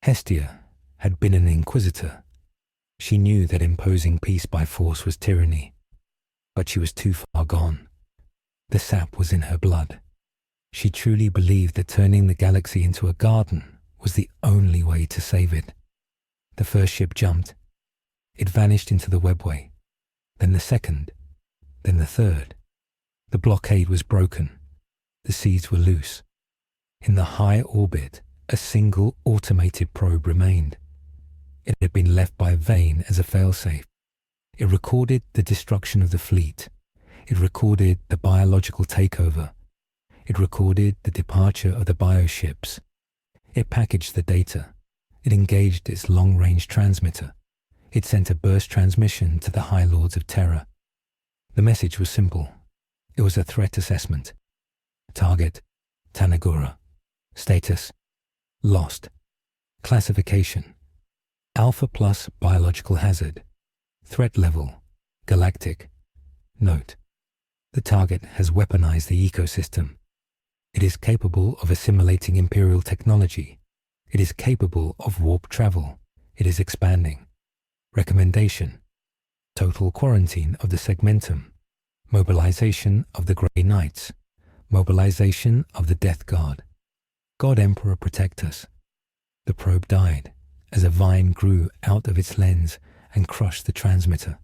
Hestia had been an inquisitor. She knew that imposing peace by force was tyranny, but she was too far gone. The sap was in her blood. She truly believed that turning the galaxy into a garden was the only way to save it. The first ship jumped. It vanished into the webway. Then the second. Then the third. The blockade was broken. The seeds were loose. In the high orbit, a single automated probe remained. It had been left by Vane as a failsafe. It recorded the destruction of the fleet. It recorded the biological takeover. It recorded the departure of the bioships. It packaged the data. It engaged its long-range transmitter. It sent a burst transmission to the High Lords of Terror. The message was simple. It was a threat assessment. Target, Tanagura. Status, lost. Classification, Alpha plus biological hazard. Threat level, galactic. Note, the target has weaponized the ecosystem. It is capable of assimilating Imperial technology. It is capable of warp travel. It is expanding. Recommendation, total quarantine of the segmentum. Mobilization of the Grey Knights. Mobilization of the Death Guard. God Emperor protect us. The probe died as a vine grew out of its lens and crushed the transmitter.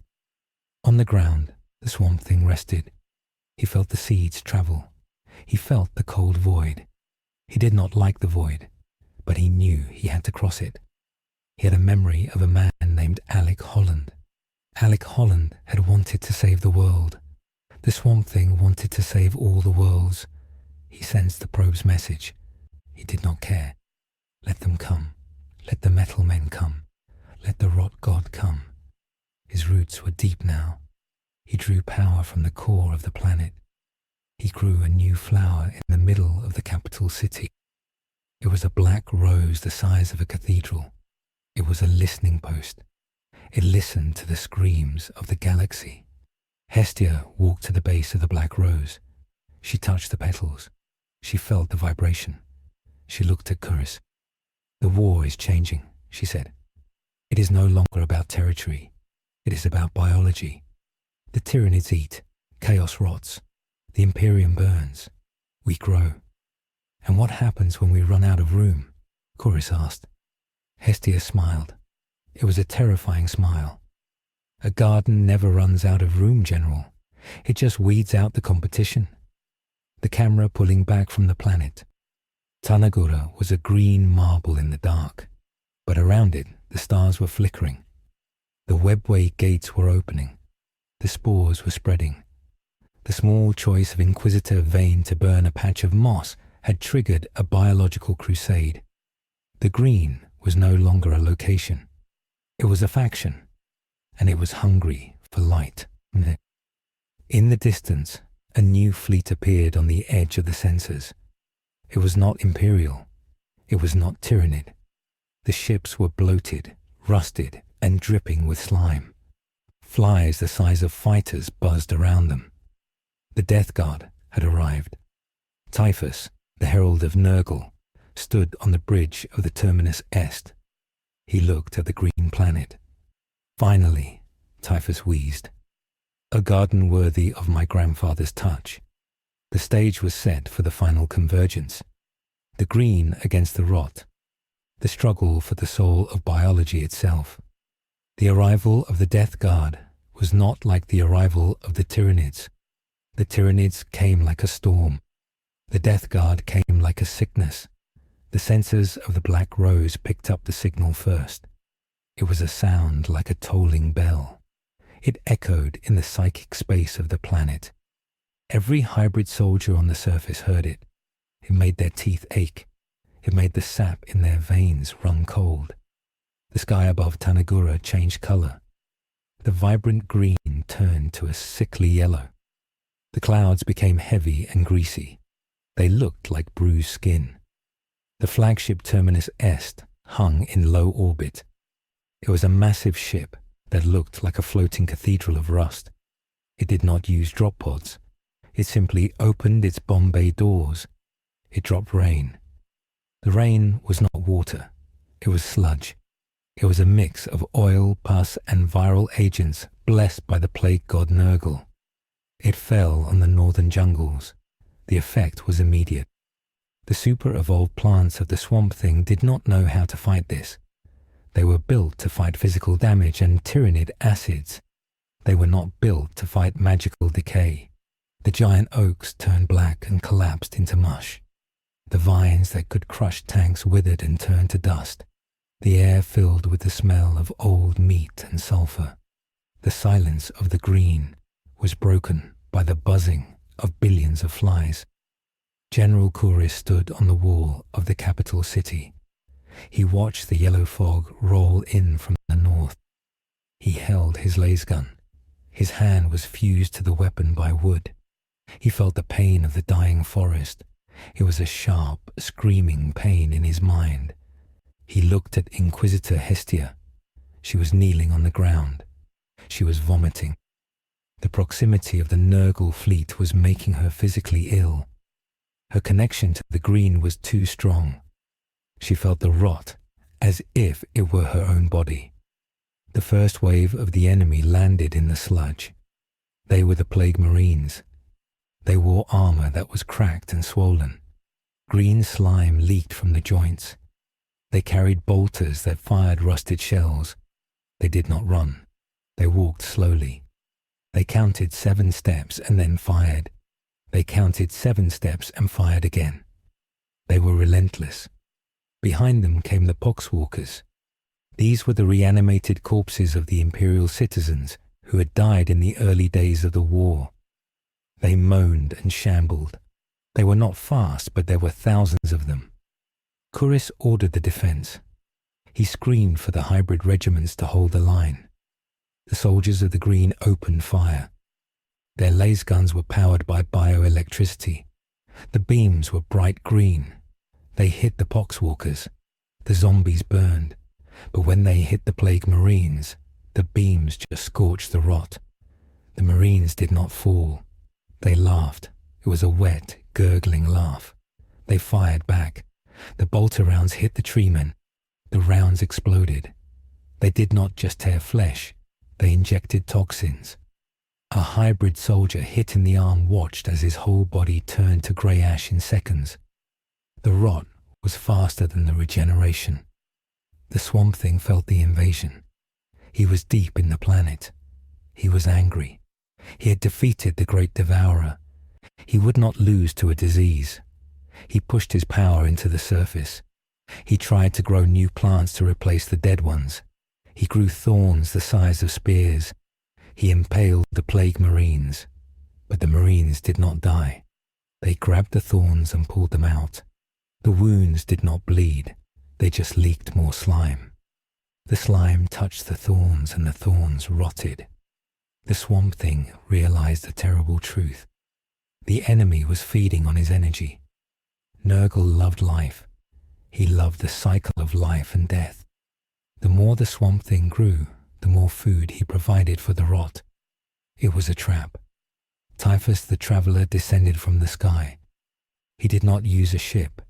On the ground, the Swamp Thing rested. He felt the seeds travel. He felt the cold void. He did not like the void, but he knew he had to cross it. He had a memory of a man named Alec Holland. Alec Holland had wanted to save the world. The Swamp Thing wanted to save all the worlds. He sensed the probe's message. He did not care. Let them come. Let the metal men come. Let the rot god come. His roots were deep now. He drew power from the core of the planet. He grew a new flower in the middle of the capital city. It was a black rose the size of a cathedral. It was a listening post. It listened to the screams of the galaxy. Hestia walked to the base of the black rose. She touched the petals. She felt the vibration. She looked at Kuris. "The war is changing," she said. "It is no longer about territory. It is about biology. The Tyranids eat, chaos rots, the Imperium burns, we grow. And what happens when we run out of room? Chorus asked. Hestia smiled. It was a terrifying smile. A garden never runs out of room, General. It just weeds out the competition. The camera pulling back from the planet. Tanagura was a green marble in the dark, but around it the stars were flickering. The webway gates were opening. The spores were spreading. The small choice of Inquisitor Vane to burn a patch of moss had triggered a biological crusade. The green was no longer a location. It was a faction, and it was hungry for light. In the distance, a new fleet appeared on the edge of the sensors. It was not Imperial. It was not Tyranid. The ships were bloated, rusted, and dripping with slime. Flies the size of fighters buzzed around them. The Death Guard had arrived. Typhus, the herald of Nurgle, stood on the bridge of the Terminus Est. He looked at the green planet. Finally, Typhus wheezed. A garden worthy of my grandfather's touch. The stage was set for the final convergence. The green against the rot. The struggle for the soul of biology itself. The arrival of the Death Guard was not like the arrival of the Tyranids. The Tyranids came like a storm. The Death Guard came like a sickness. The sensors of the Black Rose picked up the signal first. It was a sound like a tolling bell. It echoed in the psychic space of the planet. Every hybrid soldier on the surface heard it. It made their teeth ache. It made the sap in their veins run cold. The sky above Tanagura changed color. The vibrant green turned to a sickly yellow. The clouds became heavy and greasy. They looked like bruised skin. The flagship Terminus Est hung in low orbit. It was a massive ship that looked like a floating cathedral of rust. It did not use drop pods. It simply opened its bomb bay doors. It dropped rain. The rain was not water. It was sludge. It was a mix of oil, pus, and viral agents blessed by the plague god Nurgle. It fell on the northern jungles. The effect was immediate. The super-evolved plants of the Swamp Thing did not know how to fight this. They were built to fight physical damage and Tyranid acids. They were not built to fight magical decay. The giant oaks turned black and collapsed into mush. The vines that could crush tanks withered and turned to dust. The air filled with the smell of old meat and sulfur. The silence of the green was broken by the buzzing of billions of flies. General Kouris stood on the wall of the capital city. He watched the yellow fog roll in from the north. He held his laser gun. His hand was fused to the weapon by wood. He felt the pain of the dying forest. It was a sharp, screaming pain in his mind. He looked at Inquisitor Hestia. She was kneeling on the ground. She was vomiting. The proximity of the Nurgle fleet was making her physically ill. Her connection to the green was too strong. She felt the rot as if it were her own body. The first wave of the enemy landed in the sludge. They were the Plague Marines. They wore armor that was cracked and swollen. Green slime leaked from the joints. They carried bolters that fired rusted shells. They did not run. They walked slowly. They counted 7 steps and then fired. They counted 7 steps and fired again. They were relentless. Behind them came the poxwalkers. These were the reanimated corpses of the Imperial citizens who had died in the early days of the war. They moaned and shambled. They were not fast, but there were thousands of them. Kouris ordered the defense. He screamed for the hybrid regiments to hold the line. The soldiers of the Green opened fire. Their laser guns were powered by bioelectricity. The beams were bright green. They hit the poxwalkers. The zombies burned. But when they hit the Plague Marines, the beams just scorched the rot. The Marines did not fall. They laughed. It was a wet, gurgling laugh. They fired back. The bolter rounds hit the treemen. The rounds exploded. They did not just tear flesh. They injected toxins. A hybrid soldier hit in the arm watched as his whole body turned to grey ash in seconds. The rot was faster than the regeneration. The Swamp Thing felt the invasion. He was deep in the planet. He was angry. He had defeated the Great Devourer. He would not lose to a disease. He pushed his power into the surface. He tried to grow new plants to replace the dead ones. He grew thorns the size of spears. He impaled the plague marines. But the marines did not die. They grabbed the thorns and pulled them out. The wounds did not bleed. They just leaked more slime. The slime touched the thorns and the thorns rotted. The Swamp Thing realized a terrible truth. The enemy was feeding on his energy. Nurgle loved life. He loved the cycle of life and death. The more the Swamp Thing grew, the more food he provided for the rot. It was a trap. Typhus the Traveler descended from the sky. He did not use a ship.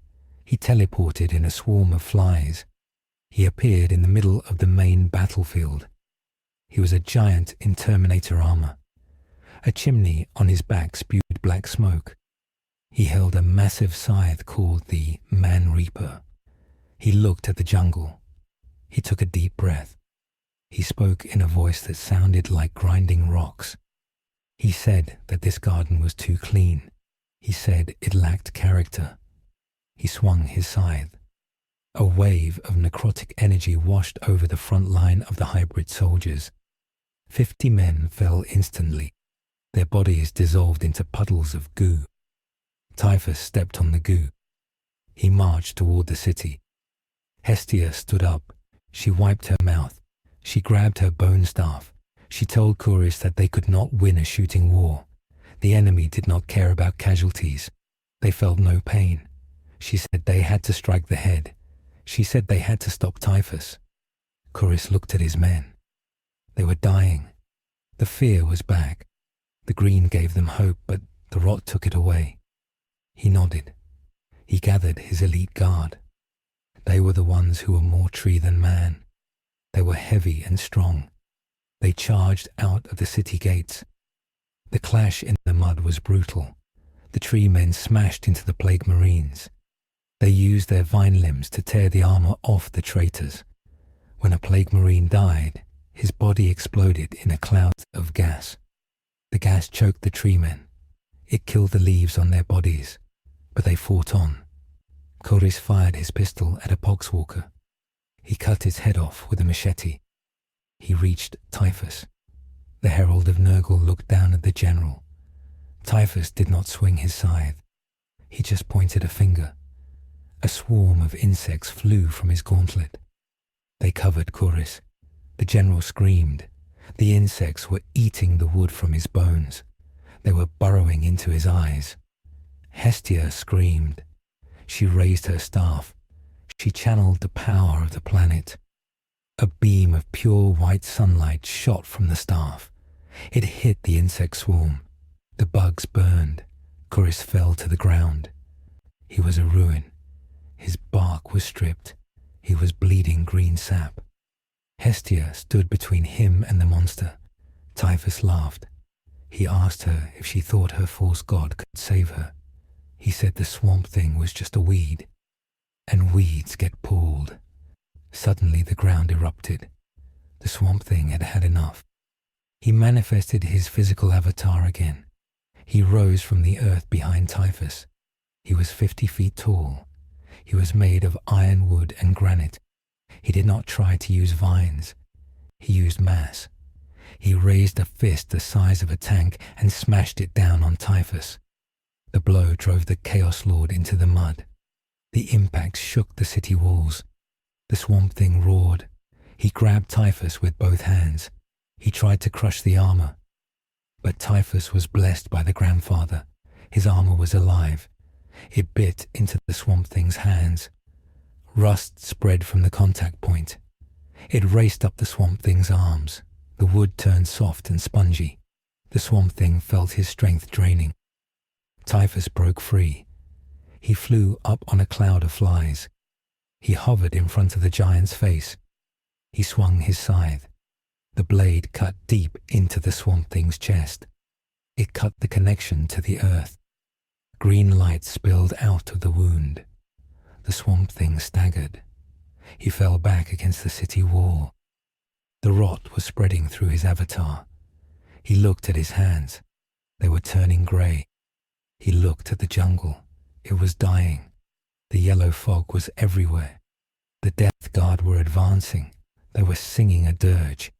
He teleported in a swarm of flies. He appeared in the middle of the main battlefield. He was a giant in Terminator armor. A chimney on his back spewed black smoke. He held a massive scythe called the Man Reaper. He looked at the jungle. He took a deep breath. He spoke in a voice that sounded like grinding rocks. He said that this garden was too clean. He said it lacked character. He swung his scythe. A wave of necrotic energy washed over the front line of the hybrid soldiers. 50 men fell instantly. Their bodies dissolved into puddles of goo. Typhus stepped on the goo. He marched toward the city. Hestia stood up. She wiped her mouth. She grabbed her bone staff. She told Chorus that they could not win a shooting war. The enemy did not care about casualties. They felt no pain. She said they had to strike the head. She said they had to stop Typhus. Chorus looked at his men. They were dying. The fear was back. The green gave them hope, but the rot took it away. He nodded. He gathered his elite guard. They were the ones who were more tree than man. They were heavy and strong. They charged out of the city gates. The clash in the mud was brutal. The tree men smashed into the plague marines. They used their vine limbs to tear the armor off the traitors. When a plague marine died, his body exploded in a cloud of gas. The gas choked the tree men. It killed the leaves on their bodies, but they fought on. Chorus fired his pistol at a poxwalker. He cut its head off with a machete. He reached Typhus. The herald of Nurgle looked down at the general. Typhus did not swing his scythe. He just pointed a finger. A swarm of insects flew from his gauntlet. They covered Chorus. The general screamed. The insects were eating the wood from his bones. They were burrowing into his eyes. Hestia screamed. She raised her staff. She channeled the power of the planet. A beam of pure white sunlight shot from the staff. It hit the insect swarm. The bugs burned. Chorus fell to the ground. He was a ruin. His bark was stripped. He was bleeding green sap. Hestia stood between him and the monster. Typhus laughed. He asked her if she thought her false god could save her. He said the Swamp Thing was just a weed, and weeds get pulled. Suddenly the ground erupted. The Swamp Thing had had enough. He manifested his physical avatar again. He rose from the earth behind Typhus. He was 50 feet tall. He was made of ironwood and granite. He did not try to use vines. He used mass. He raised a fist the size of a tank and smashed it down on Typhus. The blow drove the Chaos Lord into the mud. The impact shook the city walls. The Swamp Thing roared. He grabbed Typhus with both hands. He tried to crush the armor. But Typhus was blessed by the Grandfather. His armor was alive. It bit into the Swamp Thing's hands. Rust spread from the contact point. It raced up the Swamp Thing's arms. The wood turned soft and spongy. The Swamp Thing felt his strength draining. Typhus broke free. He flew up on a cloud of flies. He hovered in front of the giant's face. He swung his scythe. The blade cut deep into the Swamp Thing's chest. It cut the connection to the earth. Green light spilled out of the wound. The Swamp Thing staggered. He fell back against the city wall. The rot was spreading through his avatar. He looked at his hands. They were turning grey. He looked at the jungle. It was dying. The yellow fog was everywhere. The Death Guard were advancing. They were singing a dirge.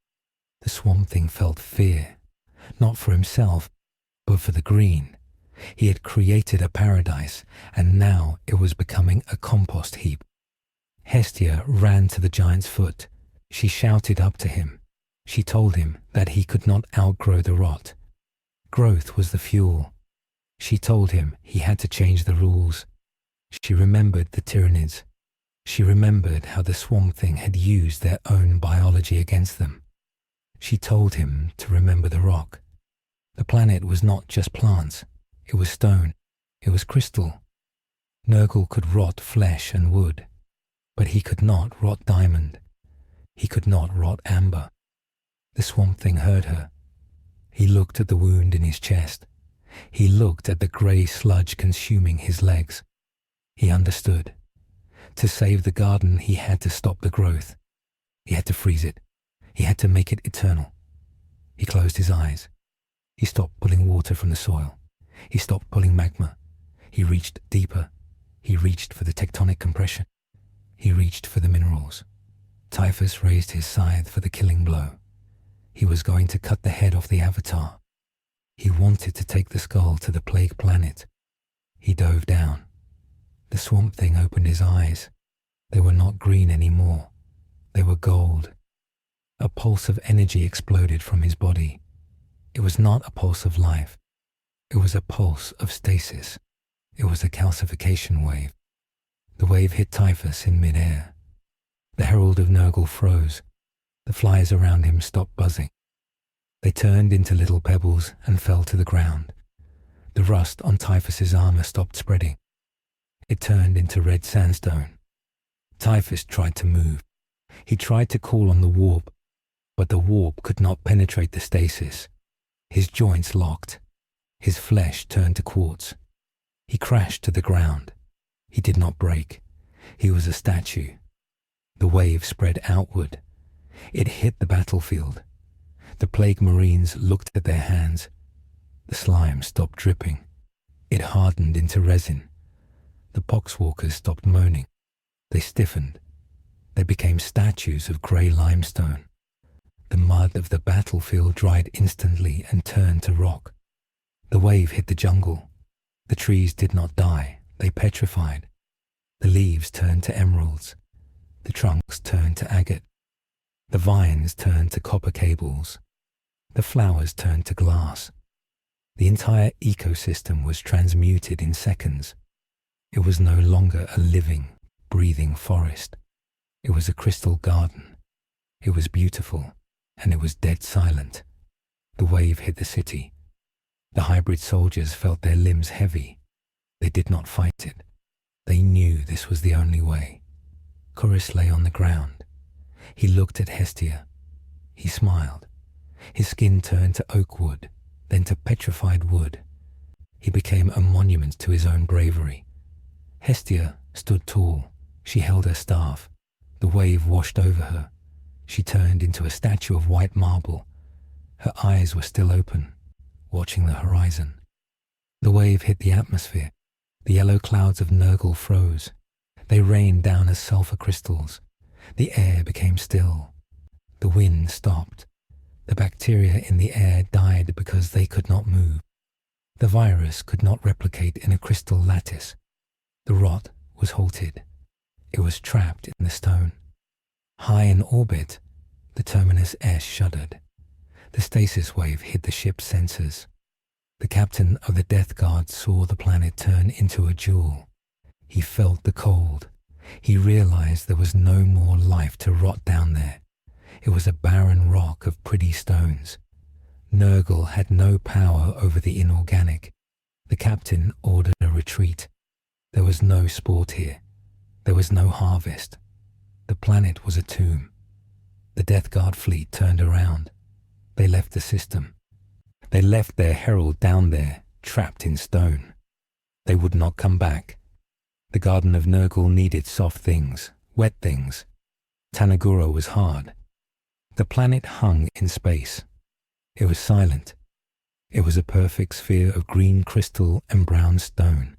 The Swamp Thing felt fear, not for himself, but for the green. He had created a paradise, and now it was becoming a compost heap. Hestia ran to the giant's foot. She shouted up to him. She told him that he could not outgrow the rot. Growth was the fuel. She told him he had to change the rules. She remembered the Tyranids. She remembered how the Swamp Thing had used their own biology against them. She told him to remember the rock. The planet was not just plants. It was stone. It was crystal. Nurgle could rot flesh and wood, but he could not rot diamond. He could not rot amber. The Swamp Thing heard her. He looked at the wound in his chest. He looked at the grey sludge consuming his legs. He understood. To save the garden, he had to stop the growth. He had to freeze it. He had to make it eternal. He closed his eyes. He stopped pulling water from the soil. He stopped pulling magma. He reached deeper. He reached for the tectonic compression. He reached for the minerals. Typhus raised his scythe for the killing blow. He was going to cut the head off the avatar. He wanted to take the skull to the plague planet. He dove down. The Swamp Thing opened his eyes. They were not green anymore. They were gold. A pulse of energy exploded from his body. It was not a pulse of life. It was a pulse of stasis. It was a calcification wave. The wave hit Typhus in mid-air. The Herald of Nurgle froze. The flies around him stopped buzzing. They turned into little pebbles and fell to the ground. The rust on Typhus's armor stopped spreading. It turned into red sandstone. Typhus tried to move. He tried to call on the warp, but the warp could not penetrate the stasis. His joints locked. His flesh turned to quartz. He crashed to the ground. He did not break. He was a statue. The wave spread outward. It hit the battlefield. The plague marines looked at their hands. The slime stopped dripping. It hardened into resin. The poxwalkers stopped moaning. They stiffened. They became statues of grey limestone. The mud of the battlefield dried instantly and turned to rock. The wave hit the jungle. The trees did not die. They petrified. The leaves turned to emeralds. The trunks turned to agate. The vines turned to copper cables. The flowers turned to glass. The entire ecosystem was transmuted in seconds. It was no longer a living, breathing forest. It was a crystal garden. It was beautiful, and it was dead silent. The wave hit the city. The hybrid soldiers felt their limbs heavy. They did not fight it. They knew this was the only way. Chorus lay on the ground. He looked at Hestia. He smiled. His skin turned to oak wood, then to petrified wood. He became a monument to his own bravery. Hestia stood tall. She held her staff. The wave washed over her. She turned into a statue of white marble. Her eyes were still open, watching the horizon. The wave hit the atmosphere. The yellow clouds of Nurgle froze. They rained down as sulfur crystals. The air became still. The wind stopped. The bacteria in the air died because they could not move. The virus could not replicate in a crystal lattice. The rot was halted. It was trapped in the stone. High in orbit, the Terminus S shuddered. The stasis wave hit the ship's sensors. The captain of the Death Guard saw the planet turn into a jewel. He felt the cold. He realized there was no more life to rot down there. It was a barren rock of pretty stones. Nurgle had no power over the inorganic. The captain ordered a retreat. There was no sport here. There was no harvest. The planet was a tomb. The Death Guard fleet turned around. They left the system. They left their herald down there, trapped in stone. They would not come back. The Garden of Nurgle needed soft things, wet things. Tanagura was hard. The planet hung in space. It was silent. It was a perfect sphere of green crystal and brown stone.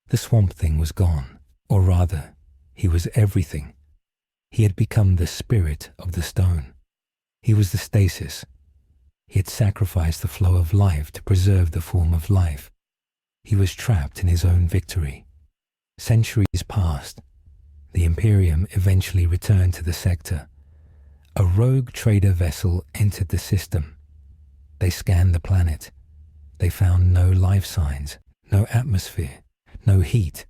The Swamp Thing was gone, or rather, he was everything. He had become the spirit of the stone. He was the stasis. He had sacrificed the flow of life to preserve the form of life. He was trapped in his own victory. Centuries passed. The Imperium eventually returned to the sector. A rogue trader vessel entered the system. They scanned the planet. They found no life signs, no atmosphere, no heat.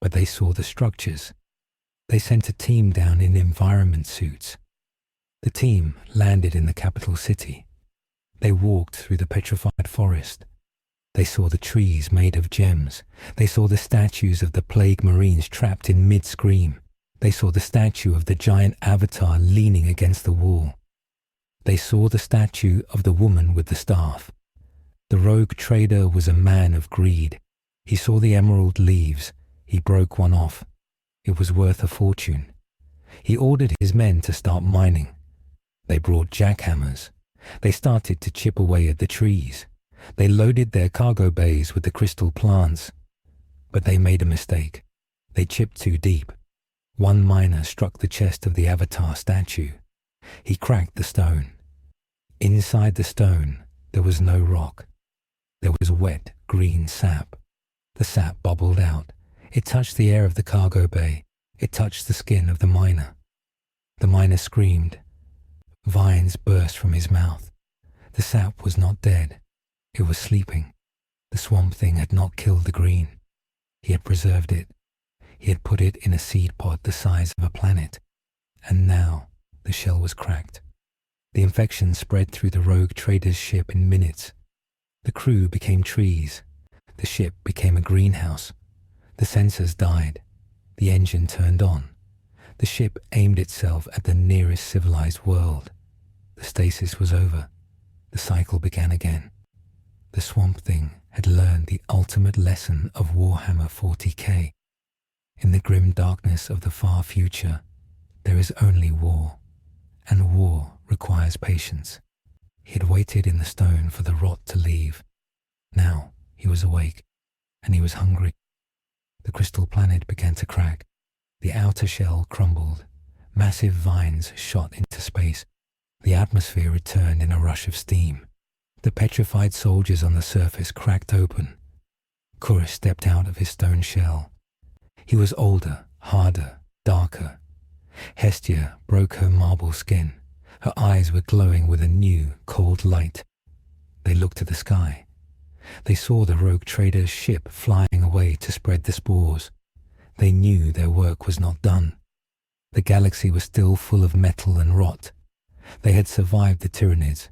But they saw the structures. They sent a team down in environment suits. The team landed in the capital city. They walked through the petrified forest. They saw the trees made of gems. They saw the statues of the plague marines trapped in mid-scream. They saw the statue of the giant avatar leaning against the wall. They saw the statue of the woman with the staff. The rogue trader was a man of greed. He saw the emerald leaves. He broke one off. It was worth a fortune. He ordered his men to start mining. They brought jackhammers. They started to chip away at the trees. They loaded their cargo bays with the crystal plants. But they made a mistake. They chipped too deep. One miner struck the chest of the avatar statue. He cracked the stone. Inside the stone, there was no rock. There was wet, green sap. The sap bubbled out. It touched the air of the cargo bay. It touched the skin of the miner. The miner screamed. Vines burst from his mouth. The sap was not dead. It was sleeping. The Swamp Thing had not killed the green. He had preserved it. He had put it in a seed pod the size of a planet. And now the shell was cracked. The infection spread through the rogue trader's ship in minutes. The crew became trees. The ship became a greenhouse. The sensors died. The engine turned on. The ship aimed itself at the nearest civilized world. The stasis was over. The cycle began again. The Swamp Thing had learned the ultimate lesson of Warhammer 40K. In the grim darkness of the far future, there is only war, and war requires patience. He had waited in the stone for the rot to leave. Now he was awake, and he was hungry. The crystal planet began to crack. The outer shell crumbled. Massive vines shot into space. The atmosphere returned in a rush of steam. The petrified soldiers on the surface cracked open. Kurus stepped out of his stone shell. He was older, harder, darker. Hestia broke her marble skin. Her eyes were glowing with a new, cold light. They looked to the sky. They saw the rogue trader's ship flying away to spread the spores. They knew their work was not done. The galaxy was still full of metal and rot. They had survived the Tyranids.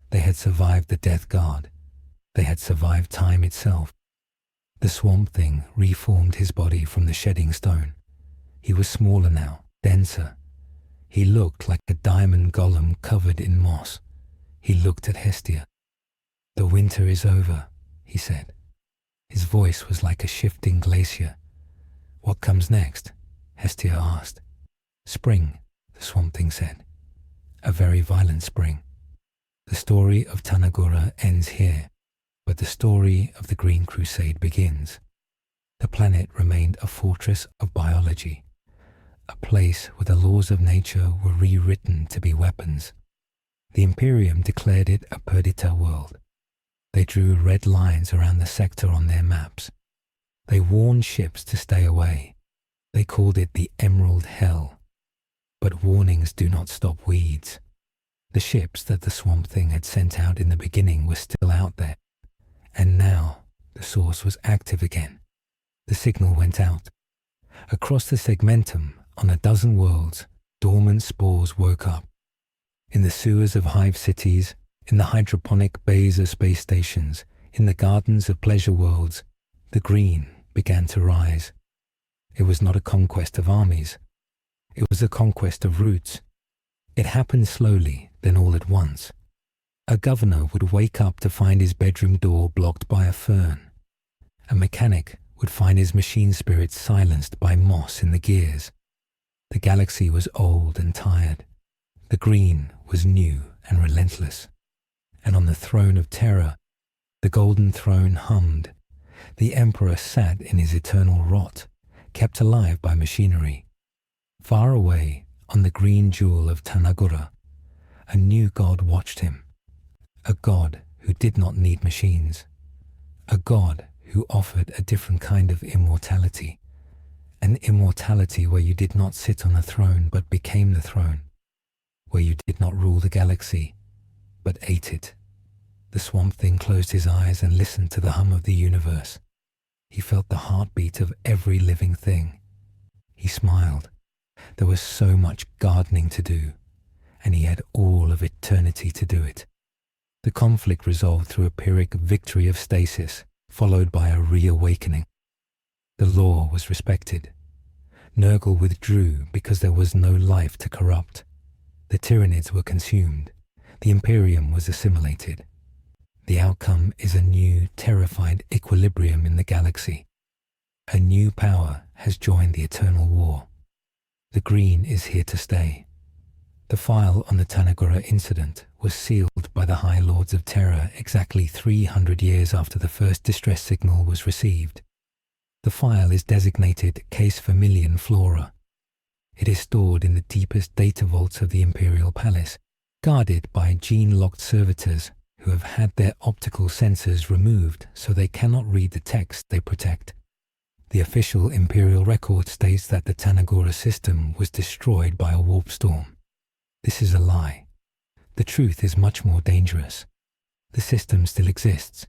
They had survived the Death Guard. They had survived time itself. The Swamp Thing reformed his body from the shedding stone. He was smaller now, denser. He looked like a diamond golem covered in moss. He looked at Hestia. "The winter is over," he said. His voice was like a shifting glacier. "What comes next?" Hestia asked. "Spring," the Swamp Thing said. "A very violent spring. The story of Tanagura ends here, but the story of the Green Crusade begins. The planet remained a fortress of biology, a place where the laws of nature were rewritten to be weapons. The Imperium declared it a Perdita world. They drew red lines around the sector on their maps. They warned ships to stay away. They called it the Emerald Hell. But warnings do not stop weeds. The ships that the Swamp Thing had sent out in the beginning were still out there. And now the source was active again. The signal went out. Across the segmentum, on a dozen worlds, dormant spores woke up. In the sewers of hive cities, in the hydroponic bays of space stations, in the gardens of pleasure worlds, the green began to rise. It was not a conquest of armies. It was a conquest of roots. It happened slowly, then all at once. A governor would wake up to find his bedroom door blocked by a fern. A mechanic would find his machine spirits silenced by moss in the gears. The galaxy was old and tired. The green was new and relentless. And on the throne of terror, the golden throne hummed. The emperor sat in his eternal rot, kept alive by machinery. Far away, on the green jewel of Tanagura, a new god watched him. A god who did not need machines. A god who offered a different kind of immortality. An immortality where you did not sit on a throne but became the throne. Where you did not rule the galaxy, but ate it. The Swamp Thing closed his eyes and listened to the hum of the universe. He felt the heartbeat of every living thing. He smiled. There was so much gardening to do, and he had all of eternity to do it. The conflict resolved through a Pyrrhic victory of stasis, followed by a reawakening. The law was respected. Nurgle withdrew because there was no life to corrupt. The Tyranids were consumed. The Imperium was assimilated. The outcome is a new, terrified equilibrium in the galaxy. A new power has joined the eternal war. The green is here to stay. The file on the Tanagura incident was sealed by the High Lords of Terror exactly 300 years after the first distress signal was received. The file is designated Case Vermilion Flora. It is stored in the deepest data vaults of the Imperial Palace, guarded by gene-locked servitors who have had their optical sensors removed so they cannot read the text they protect. The official Imperial record states that the Tanagura system was destroyed by a warp storm. This is a lie. The truth is much more dangerous. The system still exists.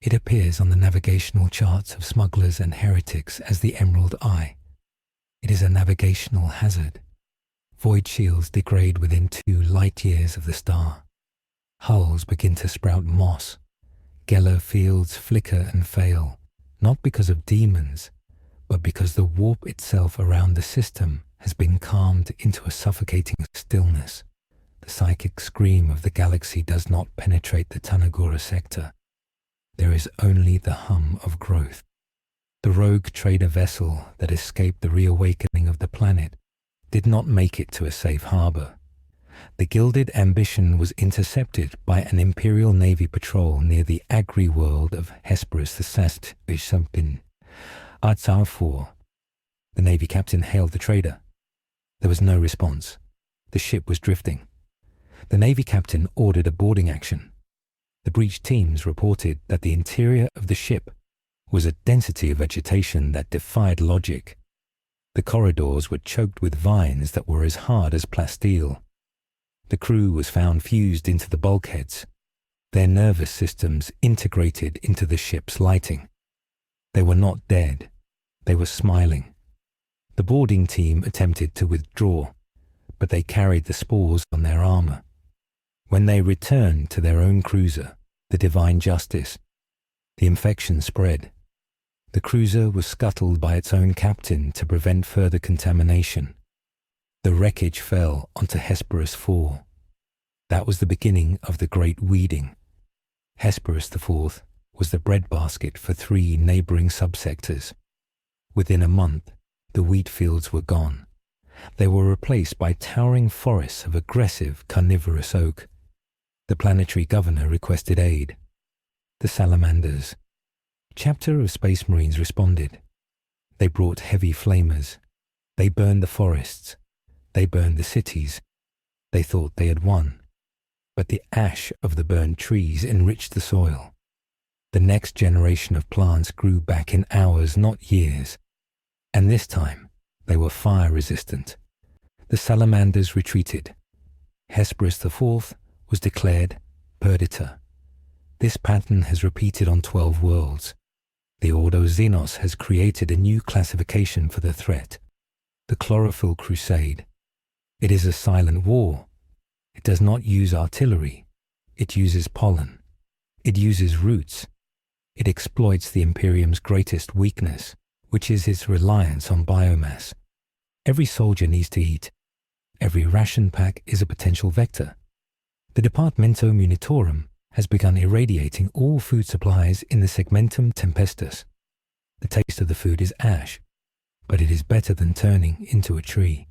It appears on the navigational charts of smugglers and heretics as the Emerald Eye. It is a navigational hazard. Void shields degrade within 2 light years of the star. Hulls begin to sprout moss. Geller fields flicker and fail, not because of demons, but because the warp itself around the system has been calmed into a suffocating stillness. The psychic scream of the galaxy does not penetrate the Tanagura sector. There is only the hum of growth. The rogue trader vessel that escaped the reawakening of the planet did not make it to a safe harbor. The Gilded Ambition was intercepted by an Imperial Navy patrol near the Agri-World of Hesperus the Sast Bishampin, Artsarfor. The Navy captain hailed the trader. There was no response. The ship was drifting. The Navy captain ordered a boarding action. The breach teams reported that the interior of the ship was a density of vegetation that defied logic. The corridors were choked with vines that were as hard as plasteel. The crew was found fused into the bulkheads, their nervous systems integrated into the ship's lighting. They were not dead. They were smiling. The boarding team attempted to withdraw, but they carried the spores on their armor. When they returned to their own cruiser, the Divine Justice, the infection spread. The cruiser was scuttled by its own captain to prevent further contamination. The wreckage fell onto Hesperus IV. That was the beginning of the Great Weeding. Hesperus IV was the breadbasket for 3 neighboring subsectors. Within a month, the wheat fields were gone. They were replaced by towering forests of aggressive carnivorous oak. The planetary governor requested aid. The salamanders. Chapter of Space Marines responded. They brought heavy flamers. They burned the forests. They burned the cities. They thought they had won. But the ash of the burned trees enriched the soil. The next generation of plants grew back in hours, not years. And this time, they were fire-resistant. The salamanders retreated. Hesperus IV was declared perdita. This pattern has repeated on 12 worlds. The Ordo Xenos has created a new classification for the threat, the Chlorophyll Crusade. It is a silent war. It does not use artillery. It uses pollen. It uses roots. It exploits the Imperium's greatest weakness, which is its reliance on biomass. Every soldier needs to eat. Every ration pack is a potential vector. The Departamento Munitorum has begun irradiating all food supplies in the Segmentum Tempestus. The taste of the food is ash, but it is better than turning into a tree.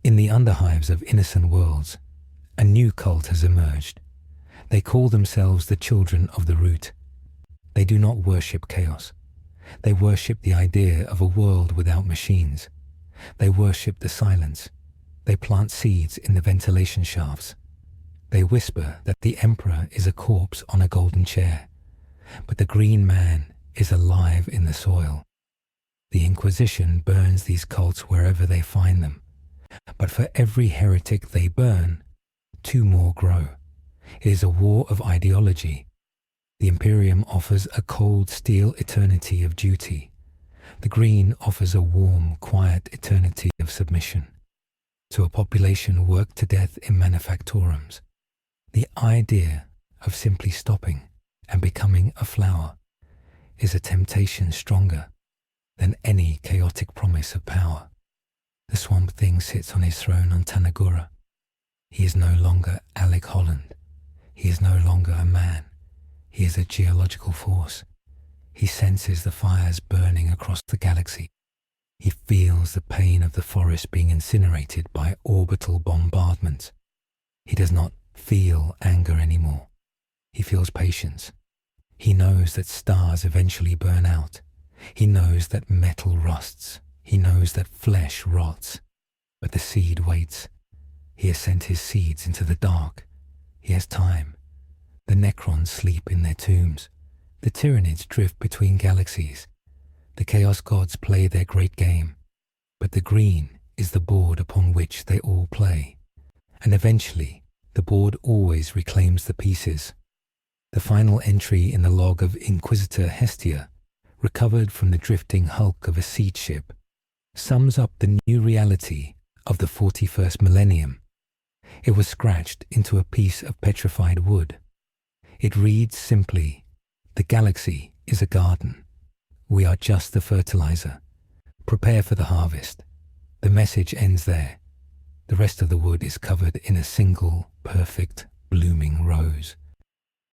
In the underhives of innocent worlds, a new cult has emerged. They call themselves the Children of the Root. They do not worship chaos. They worship the idea of a world without machines. They worship the silence. They plant seeds in the ventilation shafts. They whisper that the Emperor is a corpse on a golden chair, but the Green Man is alive in the soil. The Inquisition burns these cults wherever they find them, but for every heretic they burn, 2 more grow. It is a war of ideology. The Imperium offers a cold steel eternity of duty. The Green offers a warm, quiet eternity of submission to a population worked to death in manufactorums. The idea of simply stopping and becoming a flower is a temptation stronger than any chaotic promise of power. The Swamp Thing sits on his throne on Tanagura. He is no longer Alec Holland. He is no longer a man. He is a geological force. He senses the fires burning across the galaxy. He feels the pain of the forest being incinerated by orbital bombardment. He does not feel anger anymore. He feels patience. He knows that stars eventually burn out. He knows that metal rusts. He knows that flesh rots. But the seed waits. He has sent his seeds into the dark. He has time. The Necrons sleep in their tombs. The Tyranids drift between galaxies. The Chaos Gods play their great game. But the Green is the board upon which they all play. And eventually, the board always reclaims the pieces. The final entry in the log of Inquisitor Hestia, recovered from the drifting hulk of a siege ship, sums up the new reality of the 41st millennium. It was scratched into a piece of petrified wood. It reads simply, "The galaxy is a garden. We are just the fertilizer. Prepare for the harvest." The message ends there. The rest of the wood is covered in a single, perfect, blooming rose.